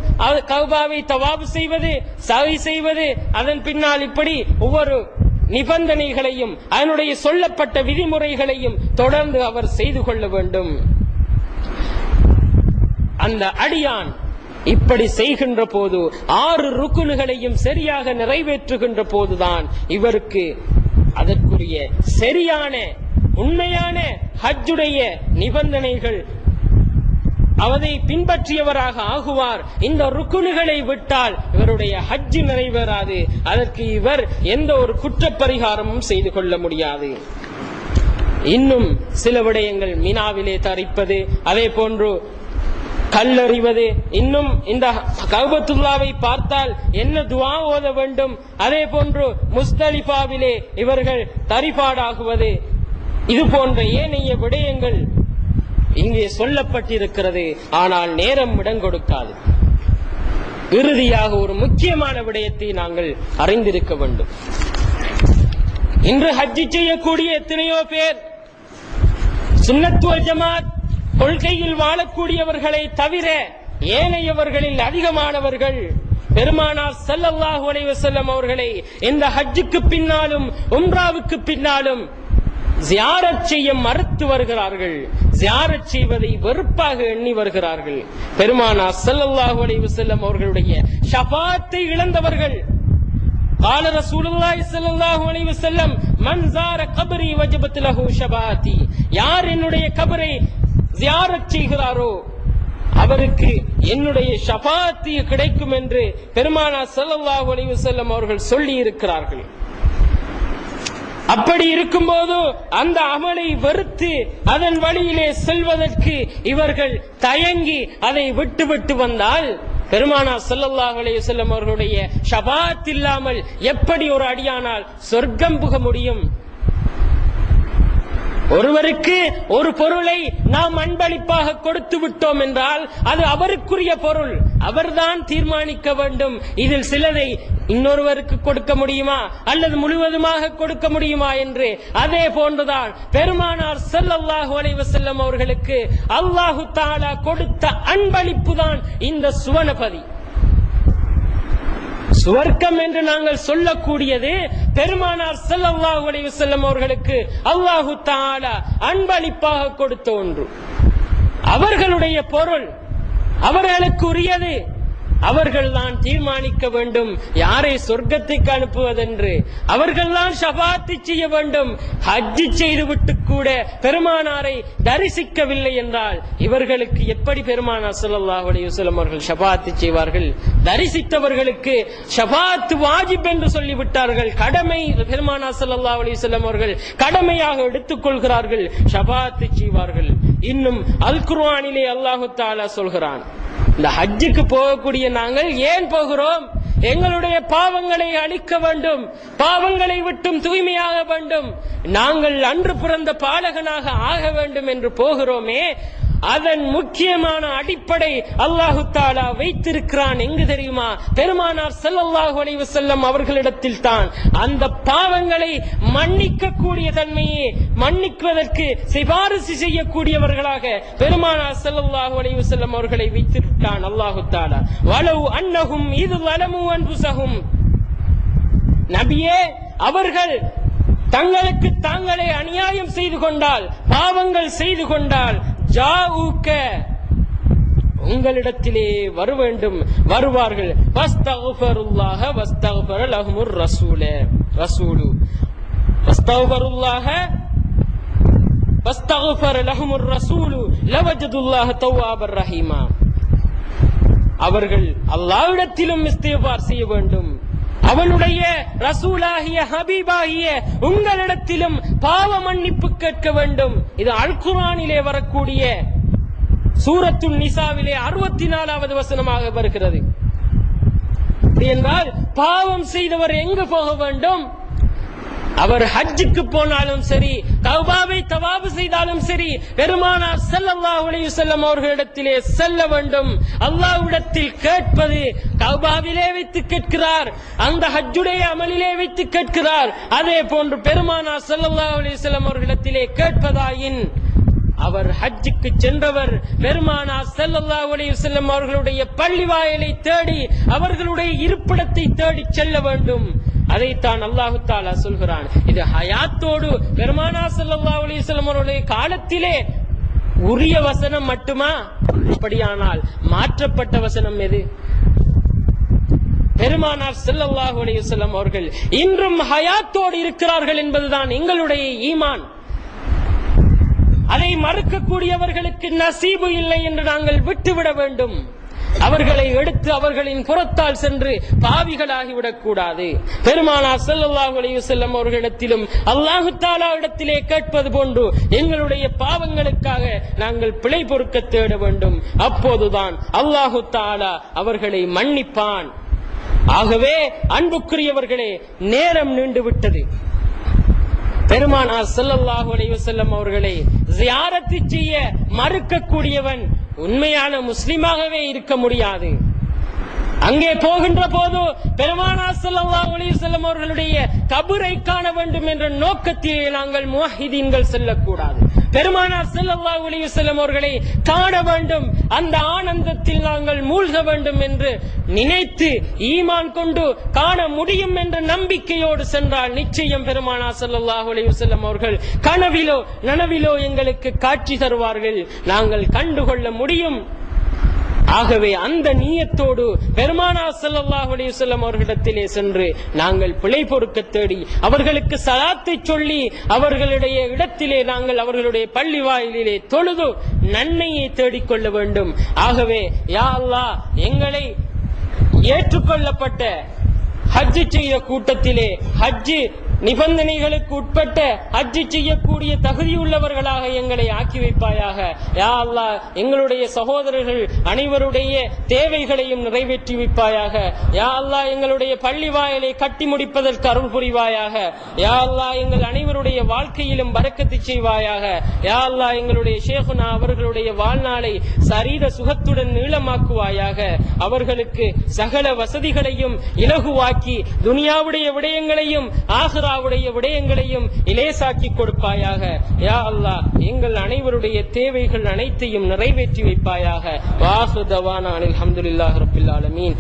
S1: கௌபாவை தவாப் செய்வது, சஅய் செய்வது, அதன் பின்னால் இப்படி ஒவ்வொரு நிபந்தனைகளையும் அதனுடைய சொல்லப்பட்ட விதிமுறைகளையும் தொடர்ந்து அவர் செய்து கொள்ள வேண்டும். அந்த அடியான் இப்படி செய்கின்ற போது 6 ருக்குனுகளையும் சரியாக நிறைவேற்றுகின்ற போதுதான் இவருக்கு அதற்குரிய சரியான உண்மையான ஹஜ்ஜுடைய நிபந்தனைகள், அவரை பின்பற்றியவராக ஆகுவார். இந்த ருக்குனுகளை விட்டால் இவருடைய ஹஜ்ஜு நிறைவேறாது. அதற்கு இவர் எந்த ஒரு குற்றப்பரிகாரமும் செய்து கொள்ள முடியாது. இன்னும் சில விடயங்கள், மினாவிலே தரிப்பது, அதே போன்று கல்லறிவது, இன்னும் இந்த கஅபத்துல்லாவை பார்த்தால் என்ன துஆ ஓத வேண்டும், அதே போன்று முஸ்தலிஃபாவிலே இவர்கள் தரிபாடாகுவது, இது போன்ற ஏனைய விடயங்கள் இங்கே சொல்லப்பட்டிருக்கிறது. ஆனால் நேரம் இடம் கொடுக்காது. இறுதியாக ஒரு முக்கியமான விடயத்தை நாங்கள் அறிந்திருக்க வேண்டும். இன்று ஹஜ் செய்யக்கூடிய எத்தனையோ பேர் சுன்னத் வல் ஜமாத் கொள்கையில் வாழக்கூடியவர்களை தவிர ஏனையவர்களில் அதிகமானவர்கள் பெருமானார் ஸல்லல்லாஹு அலைஹி வஸல்லம் அவர்களை இந்த ஹஜ்ஜுக்கு பின்னாலும் உம்ராவுக்கு பின்னாலும் ஜியாரத் செய்ய மறுத்து வருகிறார்கள். ஜியாரத் செய்வதை வெறுப்பாக எண்ணி வருகிறார்கள். பெருமானார் ஸல்லல்லாஹு அலைஹி வஸல்லம் அவர்களுடைய ஷஃபாத்தை இழந்தவர்கள். قال رسول الله صلى الله عليه وسلم من زار قبري وجبت له شفاعتي. யார் என்னுடைய கபரை ஜியாரத் செய்கிறாரோ அவருக்கு என்னுடைய ஷஃபாத் கிடைக்கும் என்று பெருமானார் ஸல்லல்லாஹு அலைஹி வஸல்லம் அவர்கள் சொல்லி இருக்கிறார்கள். அப்படி இருக்கும்போது அந்த அமலை வெறுத்து அதன் வழியிலே செல்வதற்கு இவர்கள் தயங்கி அதை விட்டு வந்தால் பெருமானார் ஸல்லல்லாஹு அலைஹி வஸல்லம் அவர்களுடைய ஷஃபாத் இல்லாமல் எப்படி ஒரு அடியானால் சொர்க்கம் புக முடியும்? ஒருவருக்கு ஒரு பொருளை நாம் அன்பளிப்பாக கொடுத்து விட்டோம் என்றால் அது அவருக்குரிய பொருள், அவர்தான் தீர்மானிக்க வேண்டும். இதில் சிலதை இன்னொருவருக்கு கொடுக்க முடியுமா அல்லது முழுவதுமாக கொடுக்க முடியுமா என்று. அதே போன்றுதான் பெருமானார் ஸல்லல்லாஹு அலைஹி வஸல்லம் அவர்களுக்கு அல்லாஹு தஆலா கொடுத்த அன்பளிப்பு தான் இந்த சுவனபதி. சுவர்க்கம் என்று நாங்கள் சொல்லக்கூடியது பெருமானார் ஸல்லல்லாஹு அலைஹி வஸல்லம் அவர்களுக்கு அல்லாஹு தஆலா அன்பளிப்பாக கொடுத்த ஒன்று. அவர்களுடைய பொருள், அவர்களுக்கு உரியது. அவர்கள் தான் தீர்மானிக்க வேண்டும் யாரை சொர்க்கத்துக்கு அனுப்புவதென்று. அவர்கள் தான் ஷஃபாத் செய்ய வேண்டும். ஹஜ் செய்துவிட்டு கூட பெருமானாரை தரிசிக்கவில்லை என்றால் இவர்களுக்கு எப்படி பெருமானார் ஸல்லல்லாஹு அலைஹி வஸல்லம் அவர்கள் ஷஃபாத் செய்வார்கள்? தரிசித்தவர்களுக்கு ஷஃபாத் வாஜிப் என்று சொல்லிவிட்டார்கள். கடமை பெருமானார் ஸல்லல்லாஹு அலைஹி வஸல்லம் அவர்கள் கடமையாக எடுத்துக் கொள்கிறார்கள், ஷஃபாத் செய்வார்கள். இன்னும் அல் குர்ஆனிலே அல்லாஹு தஆலா சொல்கிறான், இந்த ஹஜ்ஜுக்கு போகக்கூடிய நாங்கள் ஏன் போகிறோம்? எங்களுடைய பாவங்களை அழிக்க வேண்டும், பாவங்களை விட்டும் தூய்மையாக வேண்டும், நாங்கள் அன்று பிறந்த பாலகனாக ஆக வேண்டும் என்று போகிறோமே. அதன் முக்கியமான அடிப்படை அல்லாஹு தஆலா வைத்திருக்கிறான் எங்கு தெரியுமா? பெருமானார் ஸல்லல்லாஹு அலைஹி வஸல்லம் அவர்களிடத்தில் தான். அந்த பாவங்களை மன்னிக்க கூடிய தன்மையை, மன்னிக்குவதற்கு சிபாரிசு செய்யக்கூடியவர்களாக பெருமானார் ஸல்லல்லாஹு அலைஹி வஸல்லம் அவர்களை வைத்திருக்கிறான் அல்லாஹு தஆலா. வலவ் அன்னஹும் இத் ஸலமு அன்ஃபுஸஹும், நபியே அவர்கள் தங்களுக்கு தாங்களே அநியாயம் செய்து கொண்டால், பாவங்கள் செய்து கொண்டால், ஜாஊக உங்களிடத்திலே வர வேண்டும், வருவார்கள். வஸ்தக்ஃபிருல்லாஹ வஸ்தக்ஃபர லஹுமுர் ரசூலு வஸ்தக்ஃபிருல்லாஹ வஸ்தக்ஃபர லஹுமுர் ரசூலு லவஜதுல்லாஹ தவ்வாபர் ரஹீமா. அவர்கள் அல்லாஹ்விடத்திலும் இஸ்திக்ஃபார் செய்ய வேண்டும், அவனுடைய ரசூலாகிய ஹபீபாகிய உங்களிடத்திலும் பாவ மன்னிப்பு கேட்க வேண்டும். இது அல் குர்ஆனிலே வரக்கூடிய சூரத்துன் நிசாவிலே 64வது வசனமாக வருகிறது. என்றால் பாவம் செய்தவர் எங்கு போக வேண்டும்? அவர் ஹஜ்ஜுக்கு போனாலும் சரி, தௌபாவை தவாப் செய்தாலும் சரி, பெருமானார் ஸல்லல்லாஹு அலைஹி வஸல்லம் அவர்களிடத்திலே செல்ல வேண்டும். அல்லாஹ்விடத்தில் கேட்பது தௌபாவிலே வைத்து கேட்கிறார், அந்த ஹஜ்ஜுடைய அமலிலே வைத்து கேட்கிறார். அதே போன்று பெருமானார் ஸல்லல்லாஹு அலைஹி வஸல்லம் அவர்களிடத்திலே கேட்பதாயின் அவர் ஹஜ்ஜுக்கு சென்றவர் பெருமானார் ஸல்லல்லாஹு அலைஹி வஸல்லம் அவர்களுடைய பள்ளி வாயிலை தேடி, அவர்களுடைய இருப்பிடத்தை தேடி செல்ல வேண்டும். அதைத்தான் அல்லாஹு தஆலா சொல்கிறான். இது ஹயாத்தோடு பெருமானார் ஸல்லல்லாஹு அலைஹி வஸல்லம் அவர்களுடைய காலத்திலே உரிய வசனம் மட்டுமா? அப்படியானால் மாற்றப்பட்ட வசனம் எது? பெருமானார் ஸல்லல்லாஹு அலைஹி வஸல்லம் அவர்கள் இன்றும் ஹயாத்தோடு இருக்கிறார்கள் என்பதுதான் எங்களுடைய ஈமான். அதை மறுக்கக்கூடியவர்களுக்கு நசீபு இல்லை என்று நாங்கள் விட்டுவிட வேண்டும். அவர்களை எடுத்து அவர்களின் புறத்தால் சென்று பாவிகளாகிவிடக் கூடாது. பெருமானார் ஸல்லல்லாஹு அலைஹி வஸல்லம் அவர்களிடத்திலும் அல்லாஹ் தஆலா இடத்திலே கேட்பது போன்று எங்களுடைய பாவங்களுக்காக நாங்கள் பிழை பொறுக்க தேட வேண்டும். அப்போதுதான் அல்லாஹ் தஆலா அவர்களை மன்னிப்பான். ஆகவே அன்புக்குரியவர்களே, நேரம் நீண்டு விட்டது. பெருமானார் ஸல்லல்லாஹு அலைஹி வஸல்லம் அவர்களை ஜியாரத் செய்ய மறுக்கக்கூடியவன் உண்மையான முஸ்லிமாகவே இருக்க முடியாது. அங்கே போகின்ற போது பெருமானார் ஸல்லல்லாஹு அலைஹி வஸல்லம் அவர்களுடைய கபரை காண வேண்டும் என்ற நோக்கத்திலே நாங்கள் முவஹிதீன்கள் செல்லக்கூடாது. பெருமானார் ஸல்லல்லாஹு அலைஹி வஸல்லம் அவர்களை காண வேண்டும், அந்த ஆனந்தத்தில் நாங்கள் மூழ்க வேண்டும் என்று நினைத்து ஈமான் கொண்டு காண முடியும் என்ற நம்பிக்கையோடு சென்றால் நிச்சயம் பெருமானார் ஸல்லல்லாஹு அலைஹி வஸல்லம் அவர்கள் கனவிலோ நனவிலோ எங்களுக்கு காட்சி தருவார்கள், நாங்கள் கண்டுகொள்ள முடியும். ஆகவே அந்த நியத்தோடு பெருமானார் ஸல்லல்லாஹு அலைஹி வஸல்லம் அவர்களிடத்திலே சென்று நாங்கள் பிழை பொறுக்க தேடி அவர்களுக்கு ஸலாத்தை சொல்லி அவர்களுடைய இடத்திலே நாங்கள் அவர்களுடைய பள்ளி வாயிலிலே தொழுது நன்மையை தேடிக்கொள்ள வேண்டும். ஆகவே யா அல்லாஹ், எங்களை ஏற்றுக்கொள்ளப்பட்ட ஹஜ் செய்த கூட்டத்திலே ஹஜ் நிபந்தனைகளுக்கு உட்பட்ட ஹஜ் செய்யக்கூடிய தகுதியுள்ளவர்களாக எங்களை ஆக்கி வைப்பாயாக. யா அல்லாஹ், எங்களுடைய சகோதரர்கள் அனைவருடைய தேவைகளையும் நிறைவேற்றி வைப்பாயாக. யா அல்லாஹ், எங்களுடைய பள்ளி வாயிலை கட்டி முடிப்பதற்கு அருள் புரிவாயாக. யா அல்லாஹ், எங்கள் அனைவருடைய வாழ்க்கையிலும் பரக்கத்து செய்வாயாக. யா அல்லாஹ், எங்களுடைய ஷேகுனா அவர்களுடைய வாழ்நாளை சரீர சுகத்துடன் நீளமாக்குவாயாக. அவர்களுக்கு சகல வசதிகளையும் இலகுவாக்கி துனியாவுடைய விடயங்களையும் ஆகிராவுடைய விடயங்களையும் இலேசாக்கி கொடுப்பாயாக. யா அல்லாஹ், எங்கள் அனைவருடைய தேவைகள் அனைத்தையும் நிறைவேற்றி வைப்பாயாக. வாஹிரு தவானா அனில் ஹம்துலில்லாஹி ரப்பில் ஆலமீன்.